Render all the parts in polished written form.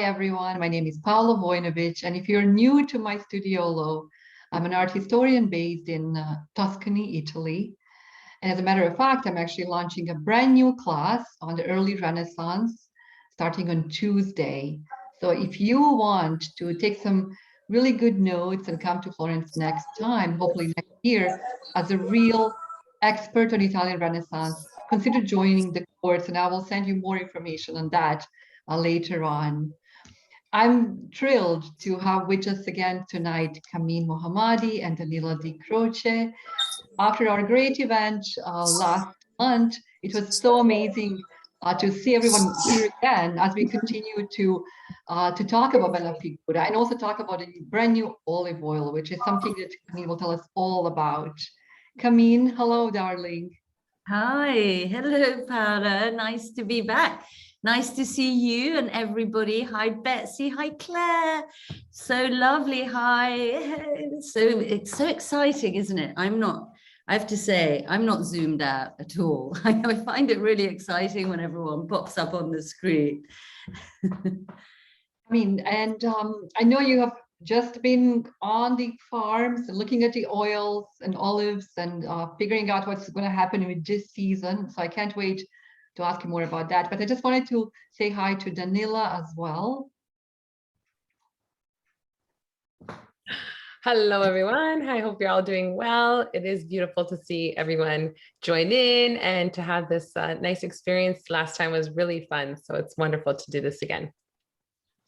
Everyone. My name is Paolo Vojnovic, and if you're new to my studiolo, I'm an art historian based in Tuscany, Italy. And as a matter of fact, I'm actually launching a brand new class on the early Renaissance starting on Tuesday. So if you want to take some really good notes and come to Florence next time, hopefully next year, as a real expert on Italian Renaissance, consider joining the course, and I will send you more information on that later on. I'm thrilled to have with us again tonight Kamin Mohammadi and Danila di Croce. After our great event last month, it was so amazing to see everyone here again as we continue to talk about Bella Figura and also talk about a brand new olive oil, which is something that Kamin will tell us all about. Kamin, hello, darling. Hi, hello, Paula. Nice to be back. Nice to see you and everybody. Hi, Betsy. Hi, Claire. So lovely. Hi. It's so exciting, isn't it? I have to say, I'm not zoomed out at all. I find it really exciting when everyone pops up on the screen. I know you have just been on the farms and looking at the oils and olives and figuring out what's going to happen with this season. So I can't wait to ask you more about that. But I just wanted to say hi to Danila as well. Hello, everyone. I hope you're all doing well. It is beautiful to see everyone join in and to have this nice experience. Last time was really fun. So it's wonderful to do this again.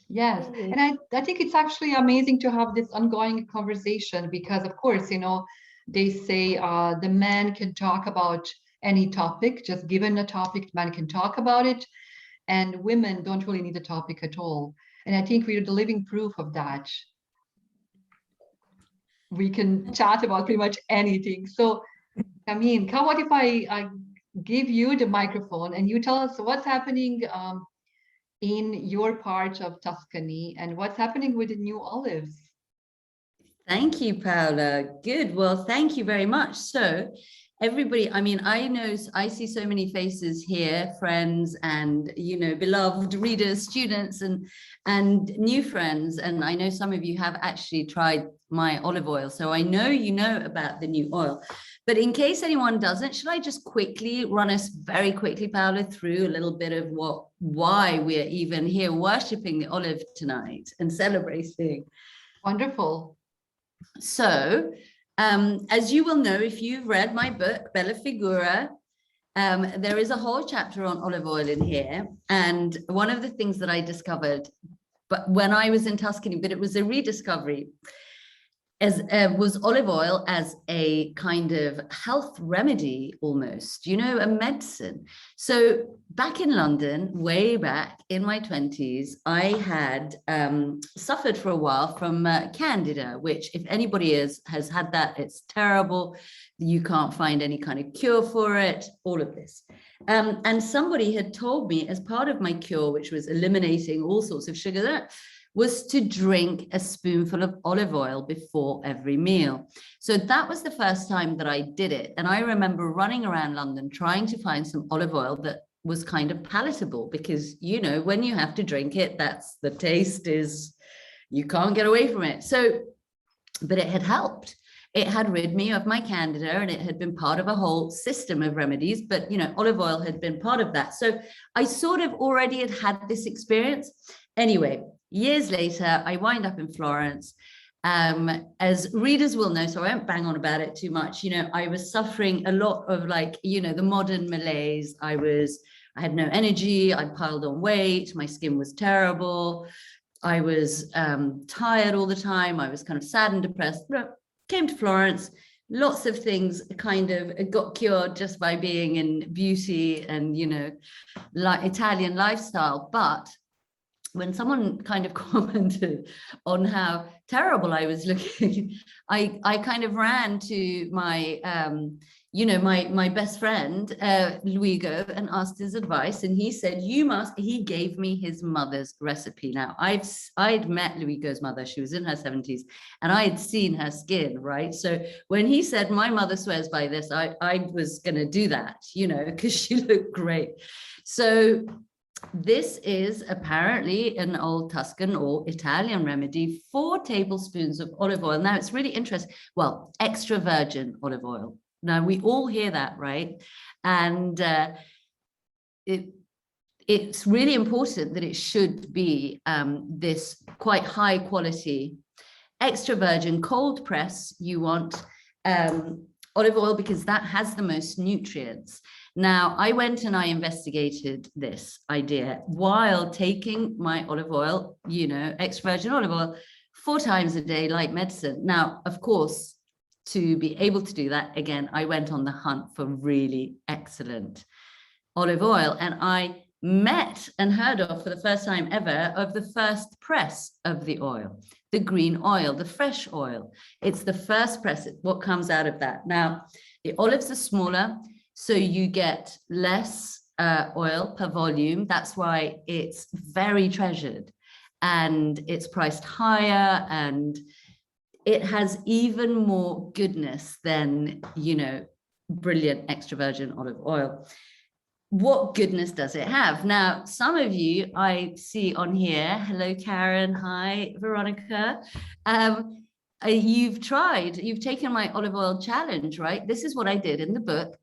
Yes, and I think it's actually amazing to have this ongoing conversation because, of course, they say the man can talk about any topic, just given a topic, the man can talk about it, and women don't really need a topic at all. And I think we're the living proof of that. We can chat about pretty much anything. So, I mean, what if I give you the microphone and you tell us what's happening in your part of Tuscany and what's happening with the new olives? Thank you, Paula. Good. Well, thank you very much. So everybody, I see so many faces here, friends and, beloved readers, students and new friends. And I know some of you have actually tried my olive oil. So I know you know about the new oil. But in case anyone doesn't, should I just quickly run us very quickly, Paula, through a little bit of why we're even here worshiping the olive tonight and celebrating? Wonderful. So, as you will know, if you've read my book, Bella Figura, there is a whole chapter on olive oil in here. And one of the things that I discovered, but when I was in Tuscany, but it was a rediscovery, was olive oil as a kind of health remedy, almost, a medicine. So back in London, way back in my 20s, I had suffered for a while from candida, which if anybody has had that, it's terrible. You can't find any kind of cure for it, all of this. And somebody had told me as part of my cure, which was eliminating all sorts of sugar, was to drink a spoonful of olive oil before every meal. So that was the first time that I did it. And I remember running around London trying to find some olive oil that was kind of palatable because, when you have to drink it, that's the taste is, you can't get away from it. So, but it had helped. It had rid me of my candida and it had been part of a whole system of remedies, but, olive oil had been part of that. So I sort of already had this experience. Anyway, years later, I wind up in Florence. As readers will know, so I won't bang on about it too much. I was suffering a lot of the modern malaise. I had no energy. I piled on weight. My skin was terrible. I was tired all the time. I was kind of sad and depressed. But came to Florence. Lots of things kind of got cured just by being in beauty and, Italian lifestyle. But when someone kind of commented on how terrible I was looking, I kind of ran to my, my best friend, Luigo, and asked his advice. And he said, he gave me his mother's recipe. Now, I'd met Luigo's mother. She was in her 70s and I had seen her skin, right? So when he said, my mother swears by this, I was going to do that, because she looked great. So this is apparently an old Tuscan or Italian remedy, 4 tablespoons of olive oil. Now it's really interesting. Well, extra virgin olive oil. Now we all hear that, right? And it's really important that it should be this quite high quality, extra virgin, cold press. You want olive oil because that has the most nutrients. Now, I went and I investigated this idea while taking my olive oil, you know, extra virgin olive oil, 4 times a day, like medicine. Now, of course, to be able to do that, again, I went on the hunt for really excellent olive oil. And I met and heard of, for the first time ever, of the first press of the oil, the green oil, the fresh oil. It's the first press, what comes out of that. Now, the olives are smaller, so you get less oil per volume. That's why it's very treasured and it's priced higher, and it has even more goodness than, you know, brilliant extra virgin olive oil. What goodness does it have? Now, some of you I see on here, hello, Karen, hi, Veronica. You've taken my olive oil challenge, right? This is what I did in the book.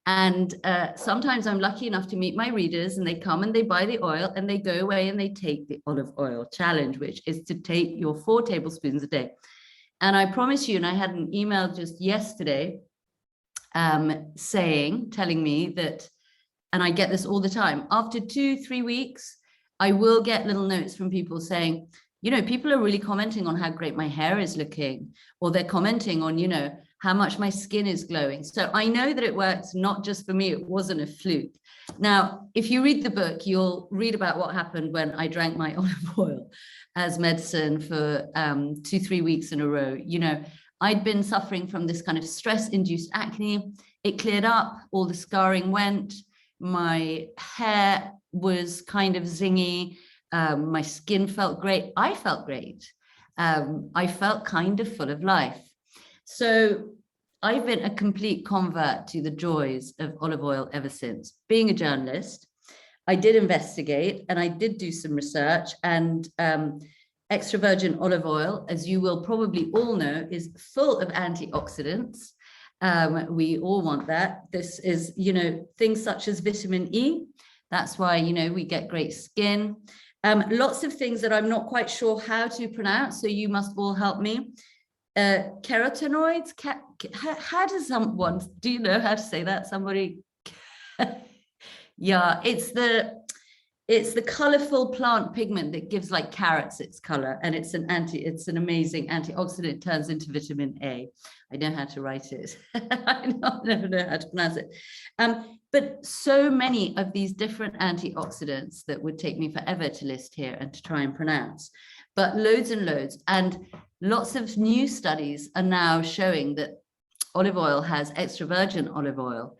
And sometimes I'm lucky enough to meet my readers, and they come and they buy the oil and they go away and they take the olive oil challenge, which is to take your 4 tablespoons a day. And I promise you, and I had an email just yesterday telling me that, and I get this all the time, after 2-3 weeks, I will get little notes from people saying, you know, people are really commenting on how great my hair is looking, or they're commenting on, you know, how much my skin is glowing. So I know that it works, not just for me, it wasn't a fluke. Now, if you read the book, you'll read about what happened when I drank my olive oil as medicine for 2-3 weeks in a row. You know, I'd been suffering from this kind of stress-induced acne. It cleared up, all the scarring went, my hair was kind of zingy, my skin felt great, I felt great. I felt kind of full of life. So I've been a complete convert to the joys of olive oil ever since. Being a journalist, I did investigate and I did do some research, and extra virgin olive oil, as you will probably all know, is full of antioxidants. We all want that. This is, you know, things such as vitamin E. That's why, you know, we get great skin. Lots of things that I'm not quite sure how to pronounce, so you must all help me. Carotenoids, how does someone, do you know how to say that? Somebody? Yeah, it's the colorful plant pigment that gives like carrots its color, and it's an amazing antioxidant. It turns into vitamin A. I know how to write it. I never know how to pronounce it. But so many of these different antioxidants that would take me forever to list here and to try and pronounce, but loads and loads. And lots of new studies are now showing that olive oil has extra virgin olive oil,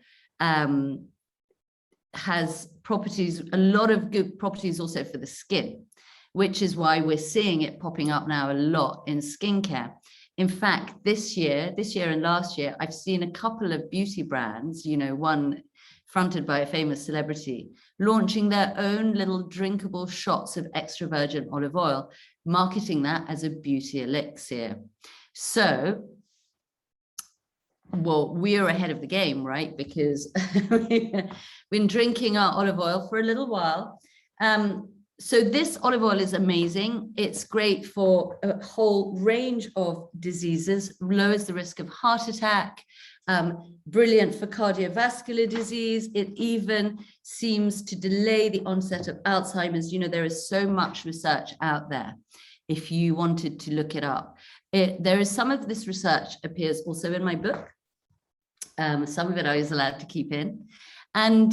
has properties, a lot of good properties also for the skin, which is why we're seeing it popping up now a lot in skincare. In fact, this year and last year, I've seen a couple of beauty brands, you know, one fronted by a famous celebrity, launching their own little drinkable shots of extra virgin olive oil, marketing that as a beauty elixir. So, well, we're ahead of the game, right? Because we've been drinking our olive oil for a little while. So this olive oil is amazing. It's great for a whole range of diseases, lowers the risk of heart attack, brilliant for cardiovascular disease. It even seems to delay the onset of Alzheimer's. You know, there is so much research out there if you wanted to look it up. There is some of this research appears also in my book. Some of it I was allowed to keep in. And,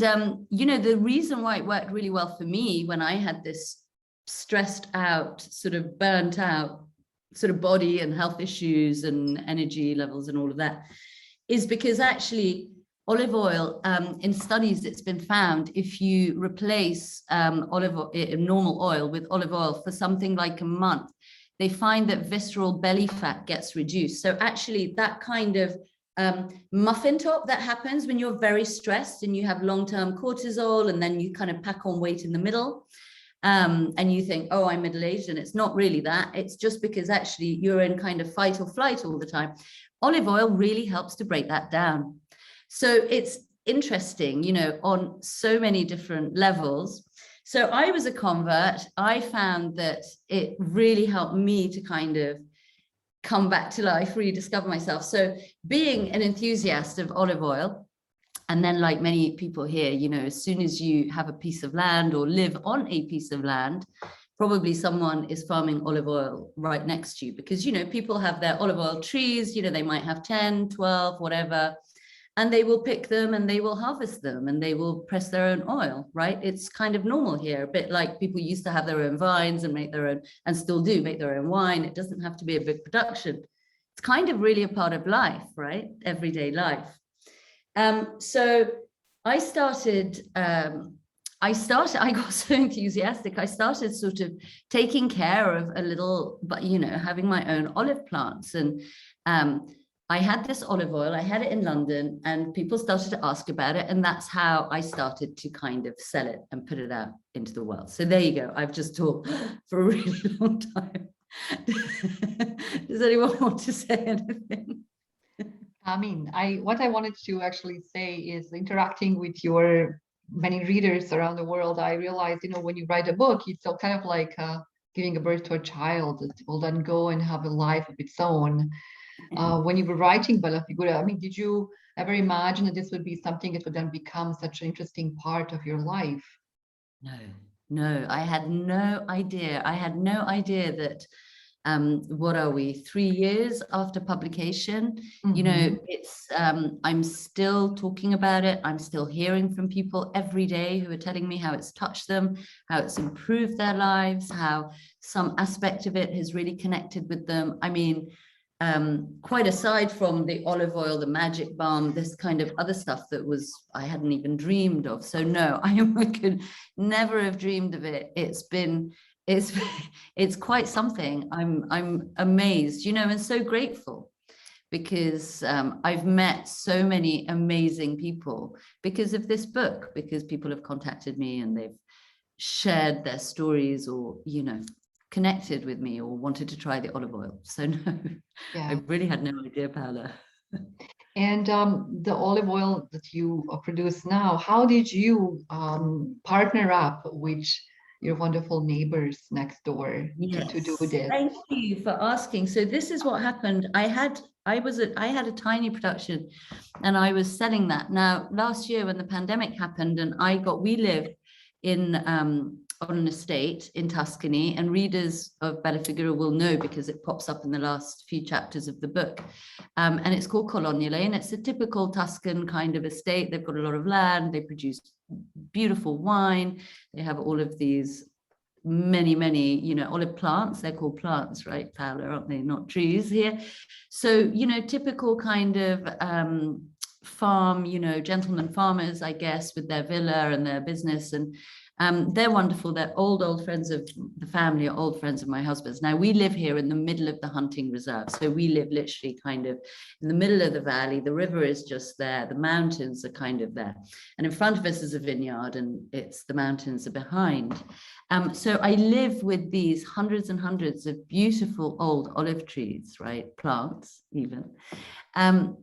you know, the reason why it worked really well for me when I had this stressed out, sort of burnt out sort of body and health issues and energy levels and all of that, is because actually olive oil, in studies, it's been found if you replace normal oil with olive oil for something like a month, they find that visceral belly fat gets reduced. So actually that kind of muffin top that happens when you're very stressed and you have long-term cortisol, and then you kind of pack on weight in the middle. And you think, oh, I'm middle-aged, and it's not really that. It's just because actually you're in kind of fight or flight all the time. Olive oil really helps to break that down. So it's interesting, you know, on so many different levels. So I was a convert. I found that it really helped me to kind of come back to life, rediscover myself. So being an enthusiast of olive oil, and then like many people here, you know, as soon as you have a piece of land or live on a piece of land, probably someone is farming olive oil right next to you, because, you know, people have their olive oil trees, you know, they might have 10, 12, whatever, and they will pick them and they will harvest them and they will press their own oil, right? It's kind of normal here, a bit like people used to have their own vines and make their own, and still do make their own wine. It doesn't have to be a big production. It's kind of really a part of life, right? Everyday life. So I got so enthusiastic. I started sort of taking care of a little, but, you know, having my own olive plants. And I had this olive oil, I had it in London, and people started to ask about it. And that's how I started to kind of sell it and put it out into the world. So there you go. I've just talked for a really long time. Does anyone want to say anything? Kamin, what I wanted to actually say is, interacting with your many readers around the world, I realized, you know, when you write a book, it's all kind of like giving a birth to a child that will then go and have a life of its own. When you were writing Bella Figura, I mean, did you ever imagine that this would be something that would then become such an interesting part of your life? No, I had no idea. I had no idea that, what are we, 3 years after publication? You know, it's, I'm still talking about it. I'm still hearing from people every day who are telling me how it's touched them, how it's improved their lives, how some aspect of it has really connected with them. I mean, quite aside from the olive oil, the magic balm, this kind of other stuff that was, I hadn't even dreamed of. So no, I could never have dreamed of it. It's quite something. I'm amazed, you know, and so grateful, because I've met so many amazing people because of this book, because people have contacted me and they've shared their stories, or, you know, connected with me or wanted to try the olive oil. So no, yeah. I really had no idea, Paola. And the olive oil that you produce now, how did you partner up with your wonderful neighbors next door to do this? Thank you for asking. So this is what happened. I had a tiny production and I was selling that. Now, last year when the pandemic happened and we live in on an estate in Tuscany, and readers of Bella Figura will know because it pops up in the last few chapters of the book. And it's called Coloniale, and it's a typical Tuscan kind of estate. They've got a lot of land, they produce beautiful wine, they have all of these many, you know, olive plants. They're called plants, right, Paola, aren't they? Not trees here. So, you know, typical kind of farm, you know, gentlemen farmers, I guess, with their villa and their business. And they're wonderful. They're old friends of the family, old friends of my husband's. Now, we live here in the middle of the hunting reserve. So we live literally kind of in the middle of the valley. The river is just there. The mountains are kind of there. And in front of us is a vineyard, and it's the mountains are behind. So I live with these hundreds and hundreds of beautiful old olive trees, right? Plants even.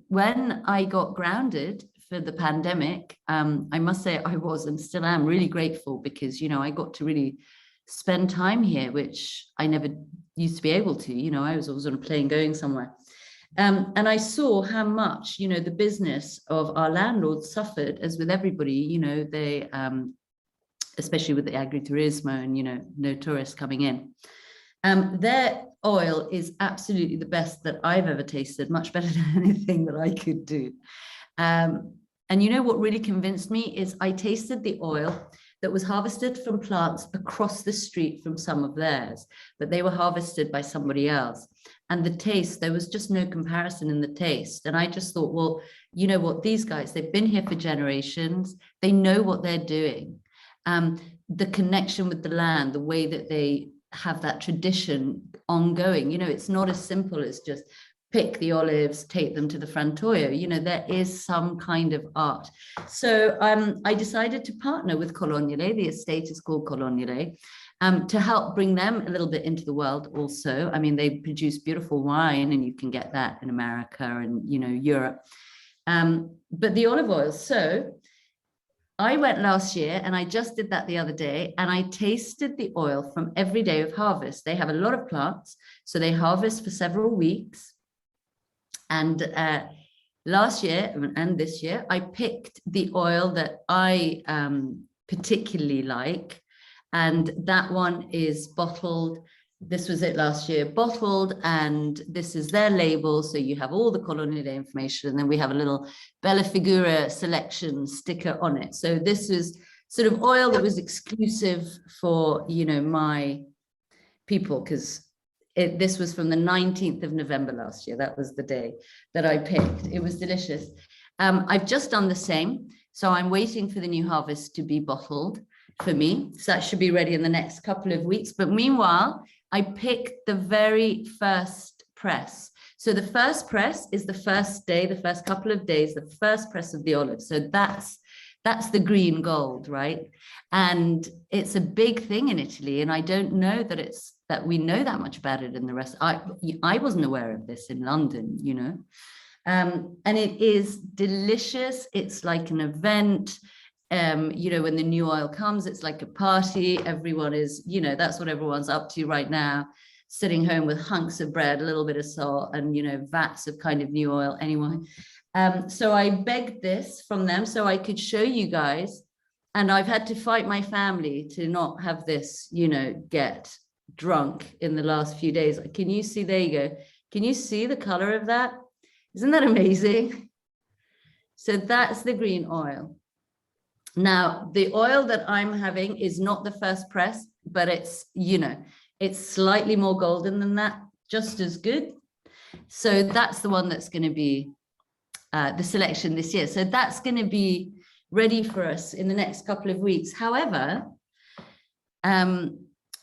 When I got grounded for the pandemic, I must say I was and still am really grateful, because, you know, I got to really spend time here, which I never used to be able to. You know, I was always on a plane going somewhere. And I saw how much, you know, the business of our landlords suffered, as with everybody. You know, they, especially with the agriturismo and, you know, no tourists coming in. Their oil is absolutely the best that I've ever tasted, much better than anything that I could do. And you know what really convinced me is I tasted the oil that was harvested from plants across the street from some of theirs, but they were harvested by somebody else. And the taste, there was just no comparison in the taste. And I just thought, well, you know what, these guys, they've been here for generations. They know what they're doing. The connection with the land, the way that they have that tradition ongoing, you know, it's not as simple as just pick the olives, take them to the frantoio. You know, there is some kind of art. So I decided to partner with Coloniale. The estate is called Coloniale, to help bring them a little bit into the world also. I mean, they produce beautiful wine, and you can get that in America and, you know, Europe. But the olive oil, so I went last year and I just did that the other day, and I tasted the oil from every day of harvest. They have a lot of plants, so they harvest for several weeks. And last year and this year, I picked the oil that I particularly like, and that one is bottled. This was it last year, bottled, and this is their label. So you have all the Coloniale information, and then we have a little Bella Figura selection sticker on it. So this is sort of oil that was exclusive for, you know, my people, because this was from the 19th of November last year. That was the day that I picked. It was delicious. I've just done the same. So I'm waiting for the new harvest to be bottled for me. So that should be ready in the next couple of weeks. But meanwhile, I picked the very first press. So the first press is the first day, the first couple of days, the first press of the olive. So that's the green gold, right? And it's a big thing in Italy. And I don't know that we know that much about it in the rest. I wasn't aware of this in London, you know. And it is delicious. It's like an event. You know, when the new oil comes, it's like a party. Everyone is, you know, that's what everyone's up to right now, sitting home with hunks of bread, a little bit of salt, and, you know, vats of kind of new oil anyway. So I begged this from them so I could show you guys. And I've had to fight my family to not have this, you know, get drunk in the last few days. Can you see? There you go. Can you see the color of that? Isn't that amazing? So that's the green oil. Now, the oil that I'm having is not the first press, but it's, you know, it's slightly more golden than that, just as good. So that's the one that's going to be the selection this year. So that's going to be ready for us in the next couple of weeks. However,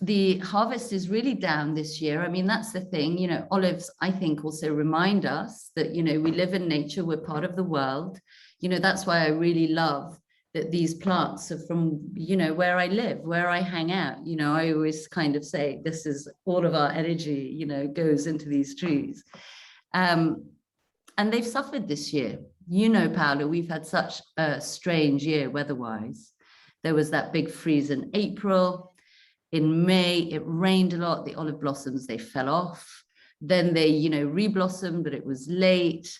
the harvest is really down this year. I mean, that's the thing, you know, olives, I think, also remind us that, you know, we live in nature, we're part of the world. You know, that's why I really love that these plants are from, you know, where I live, where I hang out. You know, I always kind of say, this is all of our energy, you know, goes into these trees. And they've suffered this year. You know, Paola, we've had such a strange year weather-wise. There was that big freeze in April. In May, it rained a lot. The olive blossoms, they fell off. Then they, you know, re-blossomed, but it was late.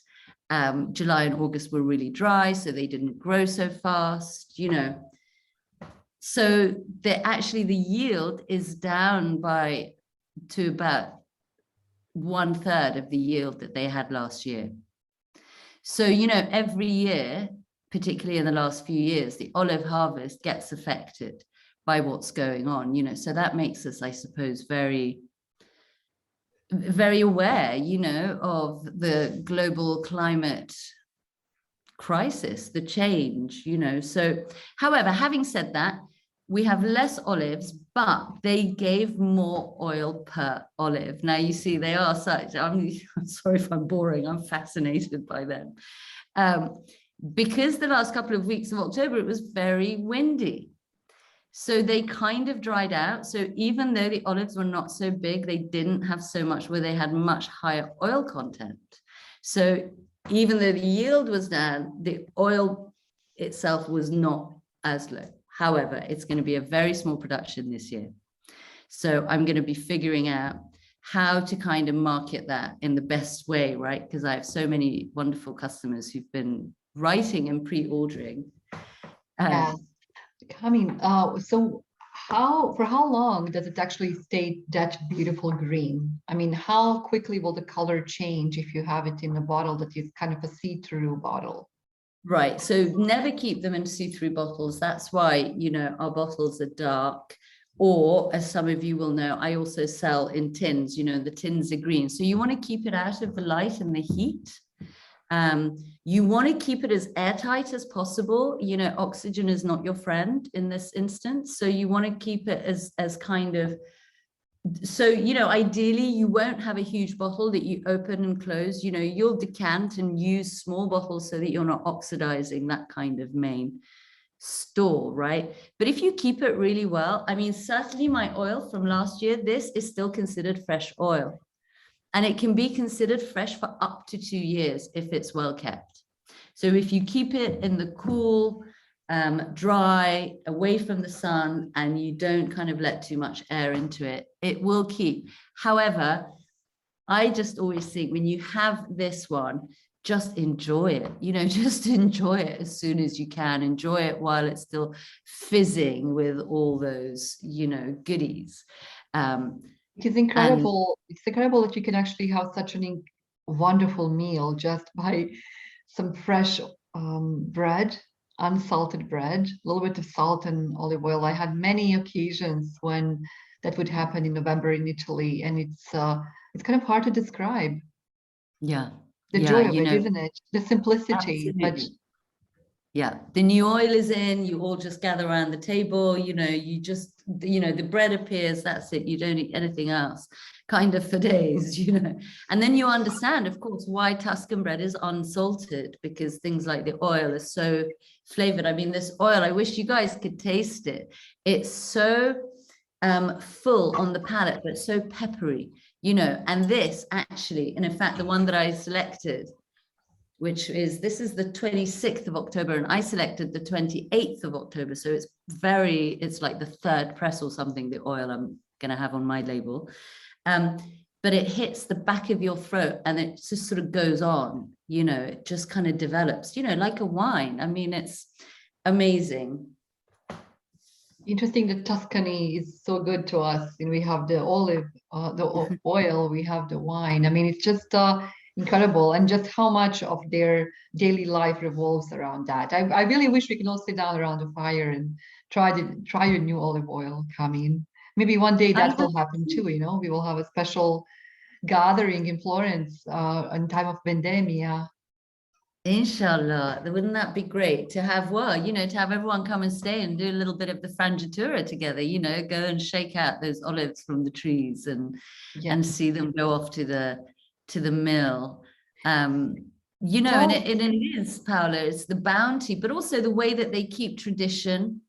July and August were really dry, so they didn't grow so fast, you know. So actually the yield is down to about 1/3 of the yield that they had last year. So, you know, every year, particularly in the last few years, the olive harvest gets affected by what's going on, you know. So that makes us, I suppose, very aware, you know, of the global climate crisis, the change, you know. So, however, having said that, we have less olives, but they gave more oil per olive. Now, you see, they are such, I'm sorry if I'm boring, I'm fascinated by them. Because the last couple of weeks of October, it was very windy. So they kind of dried out. So even though the olives were not so big, they didn't have so much where they had much higher oil content. So even though the yield was down, the oil itself was not as low. However, it's going to be a very small production this year. So I'm going to be figuring out how to kind of market that in the best way, right? Because I have so many wonderful customers who've been writing and pre-ordering. Yeah. Kamin, so for how long does it actually stay that beautiful green? I mean, how quickly will the color change if you have it in a bottle that is kind of a see-through bottle? Right. So never keep them in see-through bottles. That's why, you know, our bottles are dark. Or, as some of you will know, I also sell in tins, you know, the tins are green. So you want to keep it out of the light and the heat. You want to keep it as airtight as possible. You know, oxygen is not your friend in this instance. So you want to keep it as kind of So, you know, ideally you won't have a huge bottle that you open and close. You know, you'll decant and use small bottles so that you're not oxidizing that kind of main store, right? But if you keep it really well, I mean, certainly my oil from last year, this is still considered fresh oil. And it can be considered fresh for up to 2 years if it's well kept. So if you keep it in the cool, dry, away from the sun, and you don't kind of let too much air into it, it will keep. However, I just always think when you have this one, just enjoy it, you know, just enjoy it as soon as you can. Enjoy it while it's still fizzing with all those, you know, goodies. It's incredible. It's incredible that you can actually have such an wonderful meal just by some fresh bread, unsalted bread, a little bit of salt and olive oil. I had many occasions when that would happen in November in Italy, and it's kind of hard to describe. Yeah. The joy of it, isn't it? The simplicity, but yeah, the new oil is in, you all just gather around the table, you know, you just, you know, the bread appears, that's it, you don't eat anything else, kind of for days, you know. And then you understand, of course, why Tuscan bread is unsalted, because things like the oil is so flavored. I mean, this oil, I wish you guys could taste it. It's so full on the palate, but so peppery, you know. And this actually, and in fact, the one that I selected, which is, this is the 26th of October, and I selected the 28th of October. So it's like the third press or something, the oil I'm gonna have on my label. But it hits the back of your throat and it just sort of goes on, you know, it just kind of develops, you know, like a wine. I mean, it's amazing. Interesting that Tuscany is so good to us, and we have the olive, the oil, we have the wine. I mean, it's just incredible, and just how much of their daily life revolves around that. I really wish we can all sit down around the fire and try your new olive oil, Kamin. Maybe one day that will happen too, you know, we will have a special gathering in Florence in time of vendemmia. Inshallah, wouldn't that be great to have, well, you know, to have everyone come and stay and do a little bit of the frangitura together, you know, go and shake out those olives from the trees and see them go off to the mill. You know, and it is, Paola, it's the bounty, but also the way that they keep tradition.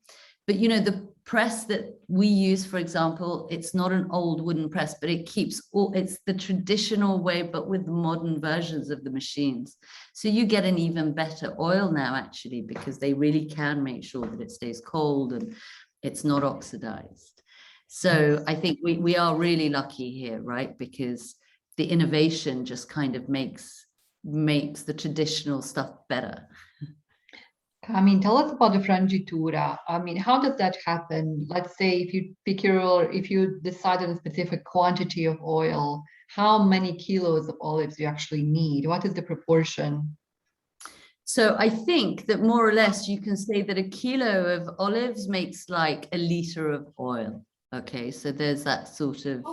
But, you know, the press that we use, for example, it's not an old wooden press, but it keeps it's the traditional way, but with modern versions of the machines. So you get an even better oil now, actually, because they really can make sure that it stays cold and it's not oxidized. So I think we are really lucky here, right? Because the innovation just kind of makes the traditional stuff better. I mean, tell us about the frangitura. I mean, how does that happen? Let's say if you decide on a specific quantity of oil, how many kilos of olives you actually need? What is the proportion? So I think that more or less you can say that a kilo of olives makes like a liter of oil. Okay, so there's that sort of,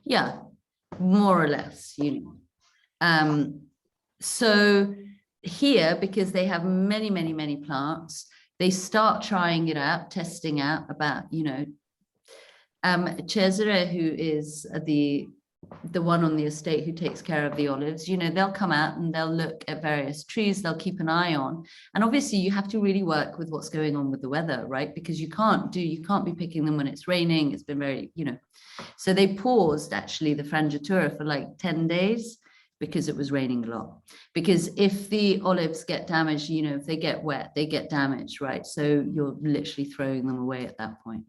yeah, more or less, you know. So here, because they have many, many, many plants, they start trying it out, testing out about, you know, Cesare, who is the one on the estate who takes care of the olives, you know, they'll come out and they'll look at various trees, they'll keep an eye on. And obviously you have to really work with what's going on with the weather, right? Because you can't be picking them when it's raining. It's been very, you know, so they paused actually the frangitura for like 10 days because it was raining a lot. Because if the olives get damaged, you know, if they get wet, they get damaged, right? So you're literally throwing them away at that point.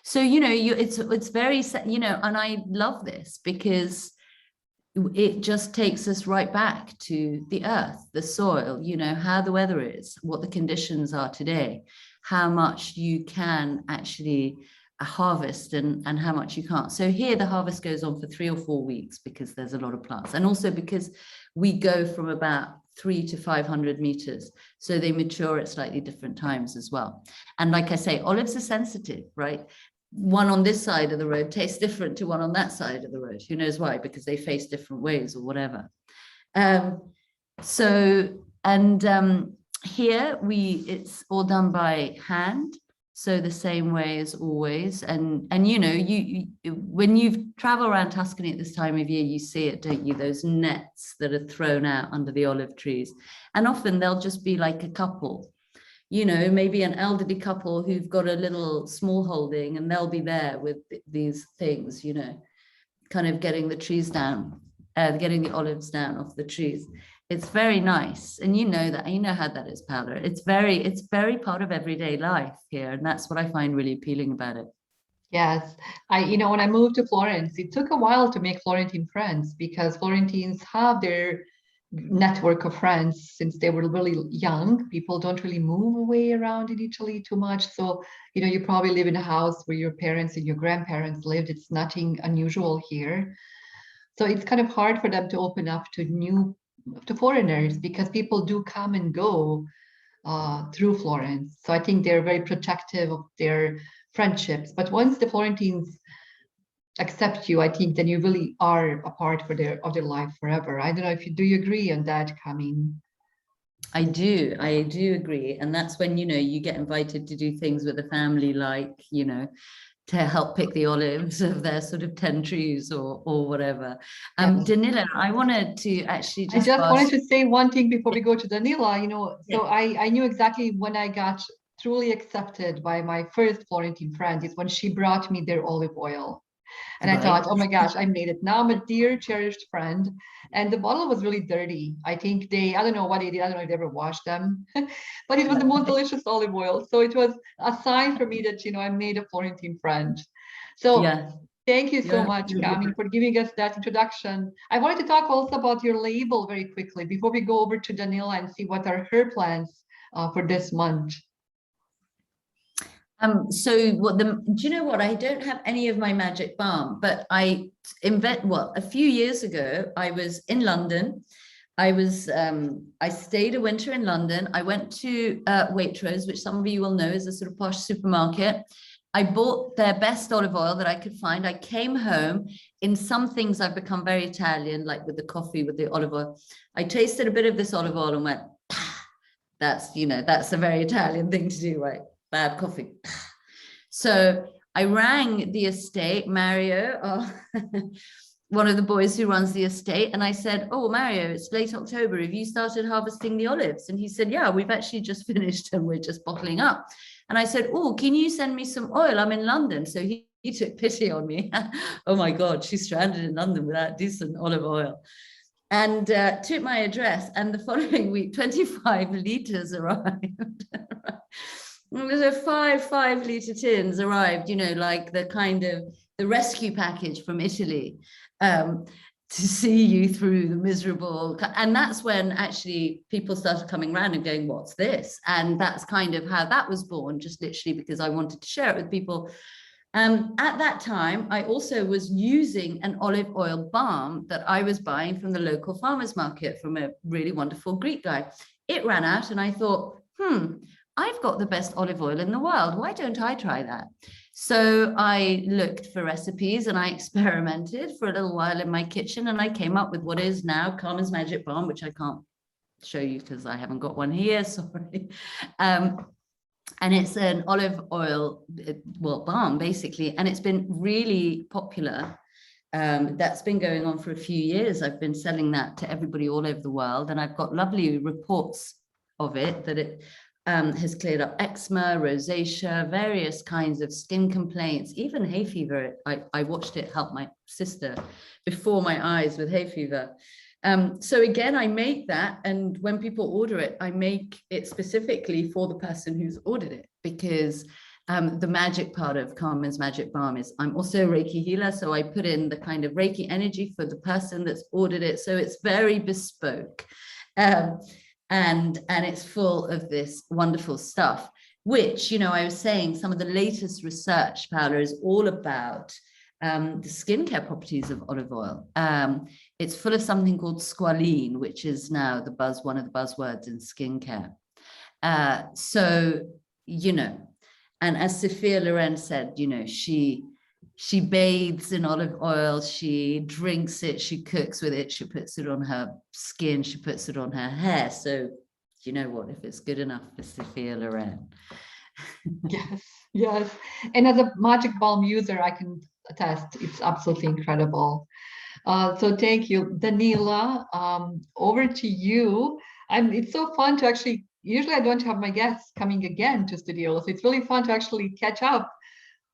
So, you know, it's very, you know, and I love this because it just takes us right back to the earth, the soil, you know, how the weather is, what the conditions are today, how much you can actually harvest and how much you can't. So here the harvest goes on for 3 or 4 weeks because there's a lot of plants, and also because we go from about 300 to 500 meters, so they mature at slightly different times as well. And like I say, olives are sensitive, right? One on this side of the road tastes different to one on that side of the road. Who knows why? Because they face different ways or whatever. Here it's all done by hand. So the same way as always. And you know, you when you travel around Tuscany at this time of year, you see it, don't you? Those nets that are thrown out under the olive trees. And often they'll just be like a couple, you know, maybe an elderly couple who've got a little small holding, and they'll be there with these things, you know, kind of getting the trees down, getting the olives down off the trees. It's very nice. And you know that, you know how that is, Paola. It's very part of everyday life here. And that's what I find really appealing about it. Yes, you know, when I moved to Florence, it took a while to make Florentine friends because Florentines have their network of friends since they were really young. People don't really move away around in Italy too much. So, you know, you probably live in a house where your parents and your grandparents lived. It's nothing unusual here. So it's kind of hard for them to open up to foreigners because people do come and go through Florence. So I think they're very protective of their friendships. But once the Florentines accept you, I think then you really are a part of their life forever. I don't know if do you agree on that, Kamin? I do agree. And that's when, you know, you get invited to do things with the family, like, you know, to help pick the olives of their sort of 10 trees or whatever. Yes. Danila, I wanted to actually I just wanted ask... to say one thing before we go to Danila, you know, so I knew exactly when I got truly accepted by my first Florentine friend is when she brought me their olive oil. And I thought, oh my gosh, I made it. Now I'm a dear, cherished friend. And the bottle was really dirty. I think I don't know what they did. I don't know if they ever washed them, but it was the most delicious olive oil. So it was a sign for me that, you know, I made a Florentine friend. So Yeah. thank you so much, Kamin, for giving us that introduction. I wanted to talk also about your label very quickly before we go over to Danila and see what are her plans for this month. So do you know what? I don't have any of my magic balm, but a few years ago, I was in London. I stayed a winter in London. I went to Waitrose, which some of you will know is a sort of posh supermarket. I bought their best olive oil that I could find. I came home. In some things, I've become very Italian, like with the coffee, with the olive oil. I tasted a bit of this olive oil and went, that's a very Italian thing to do, right? Bad coffee. So I rang the estate, Mario, one of the boys who runs the estate, and I said, oh, Mario, it's late October. Have you started harvesting the olives? And he said, yeah, we've actually just finished and we're just bottling up. And I said, oh, can you send me some oil? I'm in London. So he took pity on me. Oh my God, she's stranded in London without decent olive oil. And took my address. And the following week, 25 litres arrived. So 5-litre tins arrived, you know, like the rescue package from Italy, to see you through the miserable. And that's when actually people started coming around and going, what's this? And that's kind of how that was born, just literally because I wanted to share it with people. At that time, I also was using an olive oil balm that I was buying from the local farmer's market from a really wonderful Greek guy. It ran out and I thought, I've got the best olive oil in the world. Why don't I try that? So I looked for recipes and I experimented for a little while in my kitchen, and I came up with what is now Kamin's Magic Balm, which I can't show you because I haven't got one here, sorry. And it's an olive oil, balm basically, and it's been really popular. That's been going on for a few years. I've been selling that to everybody all over the world, and I've got lovely reports of it that it has cleared up eczema, rosacea, various kinds of skin complaints, even hay fever. I watched it help my sister before my eyes with hay fever. So again, I make that, and when people order it, I make it specifically for the person who's ordered it, because the magic part of Kamin's Magic Balm is I'm also a Reiki healer, so I put in the kind of Reiki energy for the person that's ordered it, so it's very bespoke. And it's full of this wonderful stuff, which, you know, I was saying some of the latest research, Paola, is all about the skincare properties of olive oil. It's full of something called squalene, which is now one of the buzzwords in skincare. So, you know, and as Sophia Loren said, you know, she bathes in olive oil, she drinks it, she cooks with it, she puts it on her skin, she puts it on her hair. So you know what, if it's good enough for Sophia Loren. Yes, yes. And as a magic balm user, I can attest it's absolutely incredible. So thank you, Danila. Over to you. It's so fun to actually, usually I don't have my guests coming again to studio. So it's really fun to actually catch up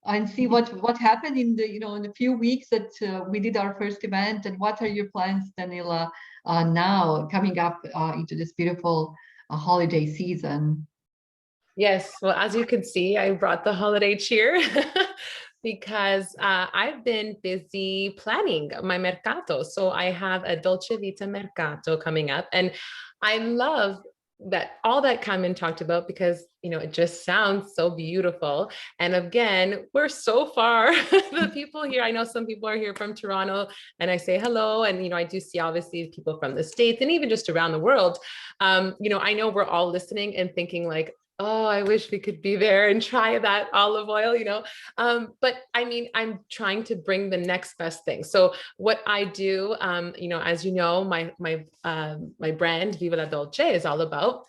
and see what happened in the, in the few weeks that we did our first event, and what are your plans, Danila, now coming up into this beautiful holiday season. Yes, well, as you can see, I brought the holiday cheer because I've been busy planning my mercato. So I have a Dolce Vita Mercato coming up, and I love that all that Kamin talked about because it just sounds so beautiful. And again, we're so far. The people here, I know some people are here from Toronto, and I say hello. And I do see obviously people from the States and even just around the world. I know we're all listening and thinking like, oh, I wish we could be there and try that olive oil, but I mean, I'm trying to bring the next best thing. So what I do, as you know, my brand Viva la Dolce is all about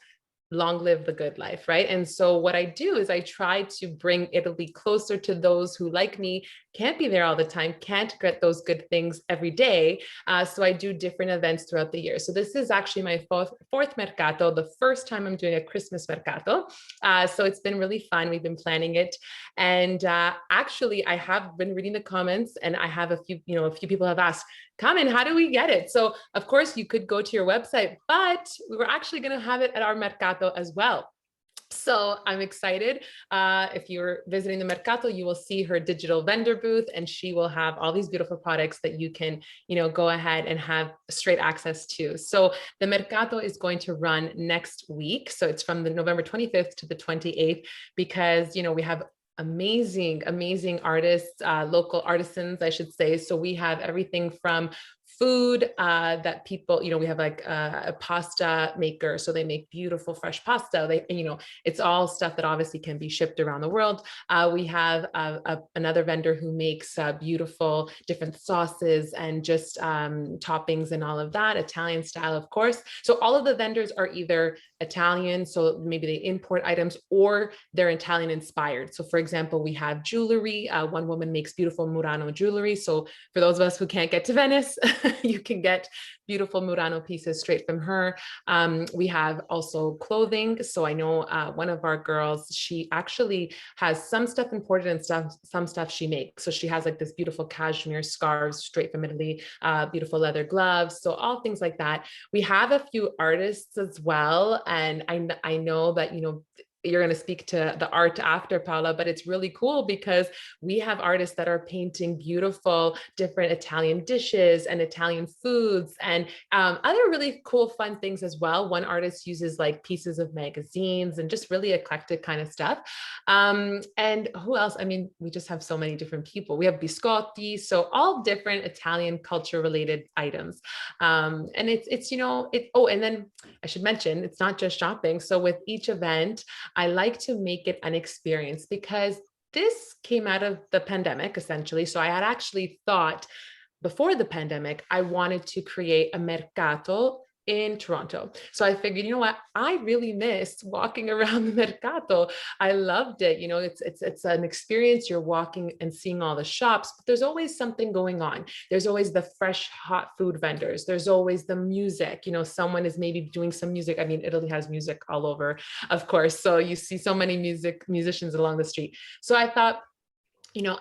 long live the good life, right? And so what I do is I try to bring Italy closer to those who, like me, can't be there all the time, can't get those good things every day. So I do different events throughout the year. So this is actually my fourth mercato, the first time I'm doing a Christmas mercato. So it's been really fun. We've been planning it. And actually, I have been reading the comments, and I have a few people have asked, Kamin, how do we get it? So of course you could go to your website, but we were actually going to have it at our mercato as well. So I'm excited. If you're visiting the Mercato, you will see her digital vendor booth, and she will have all these beautiful products that you can, go ahead and have straight access to. So the Mercato is going to run next week. So it's from the November 25th to the 28th, because, we have amazing artists, local artisans, I should say. So we have everything from food that people, we have like a pasta maker. So they make beautiful fresh pasta. It's all stuff that obviously can be shipped around the world. We have another vendor who makes beautiful different sauces and just toppings and all of that, Italian style, of course. So all of the vendors are either Italian, so maybe they import items, or they're Italian inspired. So for example, we have jewelry. One woman makes beautiful Murano jewelry. So for those of us who can't get to Venice, you can get beautiful Murano pieces straight from her. We have also clothing. So I know one of our girls, she actually has some stuff imported and some stuff she makes. So she has like this beautiful cashmere scarves straight from Italy, beautiful leather gloves. So all things like that. We have a few artists as well. And I know that, you're going to speak to the art after, Paula, but it's really cool because we have artists that are painting beautiful different Italian dishes and Italian foods and other really cool, fun things as well. One artist uses like pieces of magazines and just really eclectic kind of stuff. And who else? I mean, we just have so many different people. We have biscotti, so all different Italian culture related items. And and then I should mention, it's not just shopping. So with each event, I like to make it an experience because this came out of the pandemic, essentially. So I had actually thought before the pandemic, I wanted to create a mercato in Toronto. So I figured, you know what, I really missed walking around the mercato. I loved it. It's an experience. You're walking and seeing all the shops, but there's always something going on. There's always the fresh, hot food vendors. There's always the music. Someone is maybe doing some music. I mean, Italy has music all over, of course. So you see so many musicians along the street. So I thought,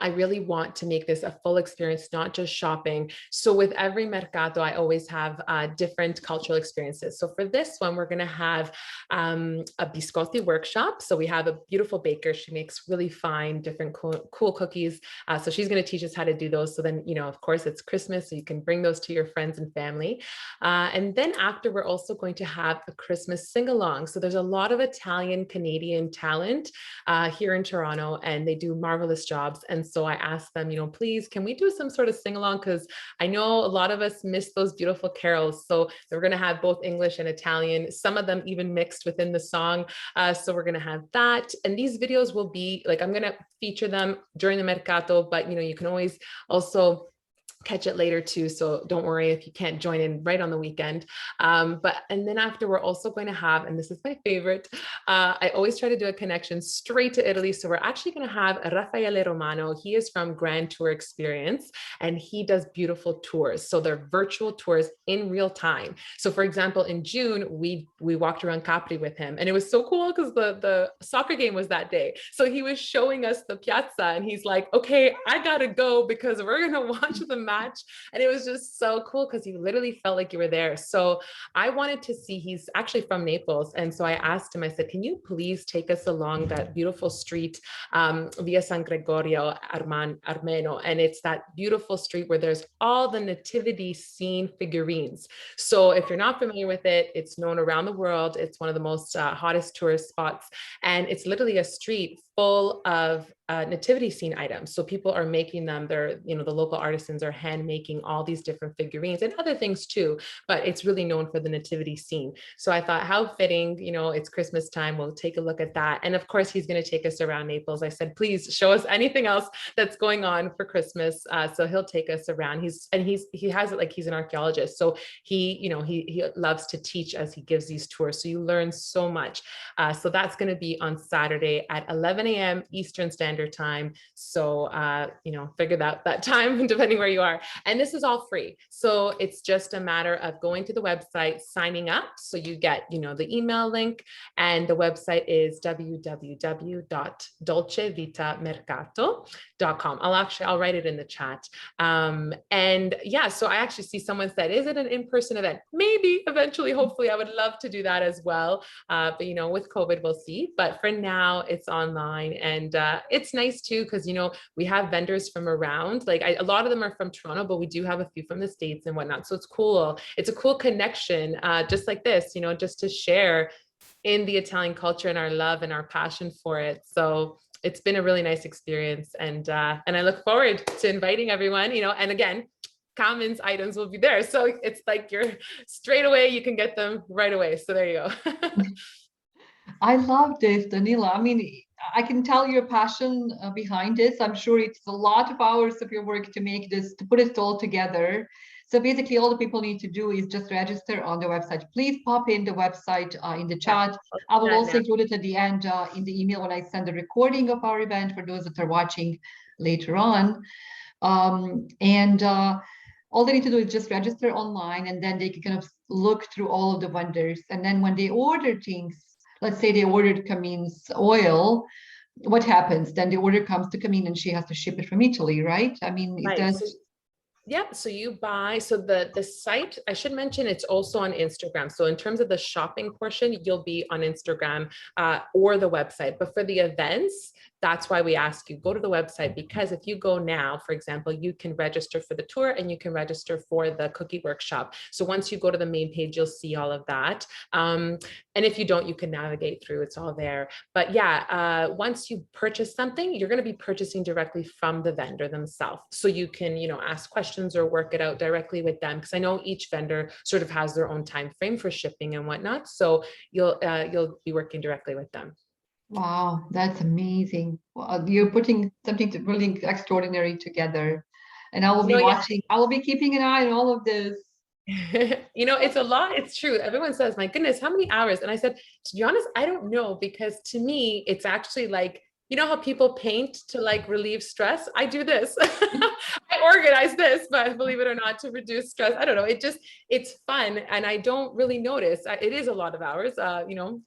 I really want to make this a full experience, not just shopping. So with every mercato, I always have different cultural experiences. So for this one, we're going to have a biscotti workshop. So we have a beautiful baker. She makes really fine, different cool cookies. So she's going to teach us how to do those. So then, of course, it's Christmas, so you can bring those to your friends and family. And then after, we're also going to have a Christmas sing-along. So there's a lot of Italian Canadian talent here in Toronto, and they do marvelous jobs. And so I asked them, please, can we do some sort of sing-along? Because I know a lot of us miss those beautiful carols. So we're going to have both English and Italian, some of them even mixed within the song. So we're going to have that. And these videos will be like, I'm going to feature them during the Mercato, but you can always also catch it later too. So don't worry if you can't join in right on the weekend. And then after, we're also going to have, and this is my favorite, I always try to do a connection straight to Italy. So we're actually going to have Raffaele Romano. He is from Grand Tour Experience, and he does beautiful tours. So they're virtual tours in real time. So for example, in June, we walked around Capri with him, and it was so cool because the soccer game was that day. So he was showing us the piazza, and he's like, okay, I gotta go because we're gonna watch the match. And it was just so cool because you literally felt like you were there. So I wanted to see, he's actually from Naples. And so I asked him, I said, can you please take us along that beautiful street, Via San Gregorio Armeno? And it's that beautiful street where there's all the nativity scene figurines. So if you're not familiar with it, it's known around the world. It's one of the most hottest tourist spots. And it's literally a street full of nativity scene items. So people are making them, they're, the local artisans are hand making all these different figurines and other things too, but it's really known for the nativity scene. So I thought, how fitting, it's Christmas time, we'll take a look at that. And of course, he's going to take us around Naples. I said, please show us anything else that's going on for Christmas. So he'll take us around. He has it like he's an archaeologist. So he loves to teach as he gives these tours. So you learn so much. So that's going to be on Saturday at 11 a.m. Eastern Standard Time. So, figure that time depending where you are. And this is all free. So it's just a matter of going to the website, signing up. So you get, the email link, and the website is www.dolcevitamercato.com. I'll write it in the chat. And yeah, so I actually see someone said, is it an in-person event? Maybe eventually, hopefully I would love to do that as well. But with COVID, we'll see. But for now, it's online, and it's nice too, because we have vendors from around, like a lot of them are from Toronto, but we do have a few from the States and whatnot. So it's cool. It's a cool connection, just like this, just to share in the Italian culture and our love and our passion for it. So it's been a really nice experience, and I look forward to inviting everyone, and again, Kamin's items will be there. So it's like you're straight away, you can get them right away. So there you go. I love this, Danila. I mean, I can tell your passion behind this. I'm sure it's a lot of hours of your work to make this, to put it all together. So basically, all the people need to do is just register on the website. Please pop in the website in the chat. I will also include it at the end in the email when I send the recording of our event for those that are watching later on. All they need to do is just register online, and then they can kind of look through all of the vendors. And then when they order things, let's say they ordered Kamin's oil, what happens? Then the order comes to Kamin and she has to ship it from Italy, right? I mean, right. It does. Yeah, so you buy, so the site, I should mention, it's also on Instagram. So in terms of the shopping portion, you'll be on Instagram or the website. But for the events, that's why we ask you, go to the website, because if you go now, for example, you can register for the tour and you can register for the cookie workshop. So once you go to the main page, you'll see all of that. And if you don't, you can navigate through, it's all there. But yeah, once you purchase something, you're going to be purchasing directly from the vendor themselves. So you can, ask questions or work it out directly with them, because I know each vendor sort of has their own time frame for shipping and whatnot. So you'll be working directly with them. Wow, that's amazing. Well, you're putting something really extraordinary together. And I will be watching, I will be keeping an eye on all of this. It's a lot. It's true. Everyone says, my goodness, how many hours? And I said, to be honest, I don't know, because to me, it's actually like, how people paint to like relieve stress? I do this. I organize this, but believe it or not, to reduce stress. I don't know. It's fun. And I don't really notice. It is a lot of hours.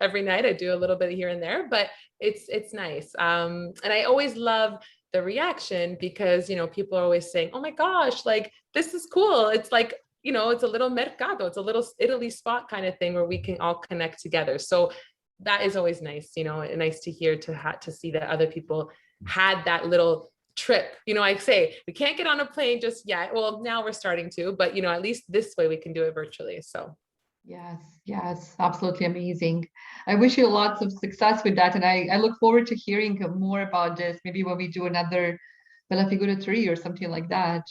Every night I do a little bit here and there, but it's nice. And I always love the reaction, because, people are always saying, oh my gosh, like, this is cool. It's like, it's a little mercato. It's a little Italy spot kind of thing where we can all connect together. So that is always nice, nice to hear, to see that other people had that little trip. I say we can't get on a plane just yet. Well, now we're starting to, but at least this way we can do it virtually. So yes, absolutely amazing. I wish you lots of success with that, and I look forward to hearing more about this. Maybe when we do another Bella Figura 3 or something like that.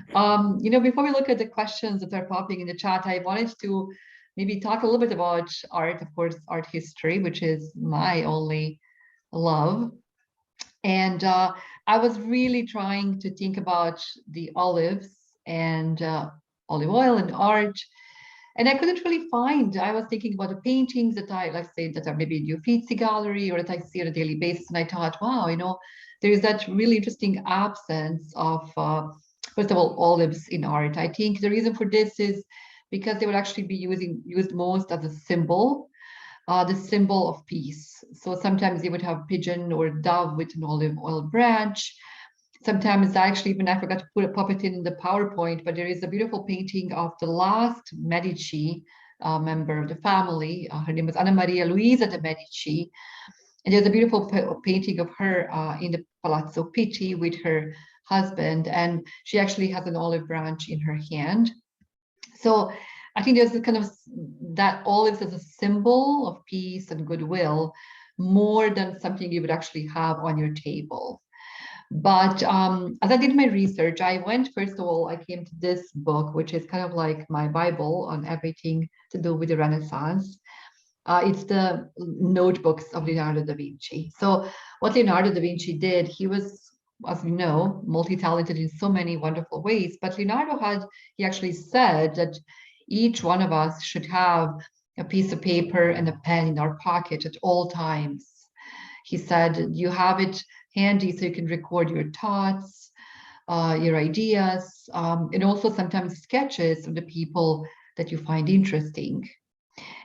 Before we look at the questions that are popping in the chat, I wanted to maybe talk a little bit about art, of course, art history, which is my only love. And I was really trying to think about the olives and olive oil and art. And I couldn't really find, I was thinking about the paintings that let's say, that are maybe in the Uffizi gallery or that I see on a daily basis. And I thought, wow, there is that really interesting absence of, first of all, olives in art. I think the reason for this is because they would actually be used most as a symbol, the symbol of peace. So sometimes they would have pigeon or dove with an olive oil branch. Sometimes I forgot to pop it in the PowerPoint, but there is a beautiful painting of the last Medici member of the family. Her name was Anna Maria Luisa de Medici. And there's a beautiful painting of her in the Palazzo Pitti with her husband. And she actually has an olive branch in her hand. So I think there's a kind of that olives as a symbol of peace and goodwill, more than something you would actually have on your table. But as I did my research, I went, first of all, I came to this book, which is kind of like my Bible on everything to do with the Renaissance. It's the notebooks of Leonardo da Vinci. So what Leonardo da Vinci did, he was, as we know, multi-talented in so many wonderful ways. But he actually said that each one of us should have a piece of paper and a pen in our pocket at all times. He said, you have it handy so you can record your thoughts, your ideas, and also sometimes sketches of the people that you find interesting.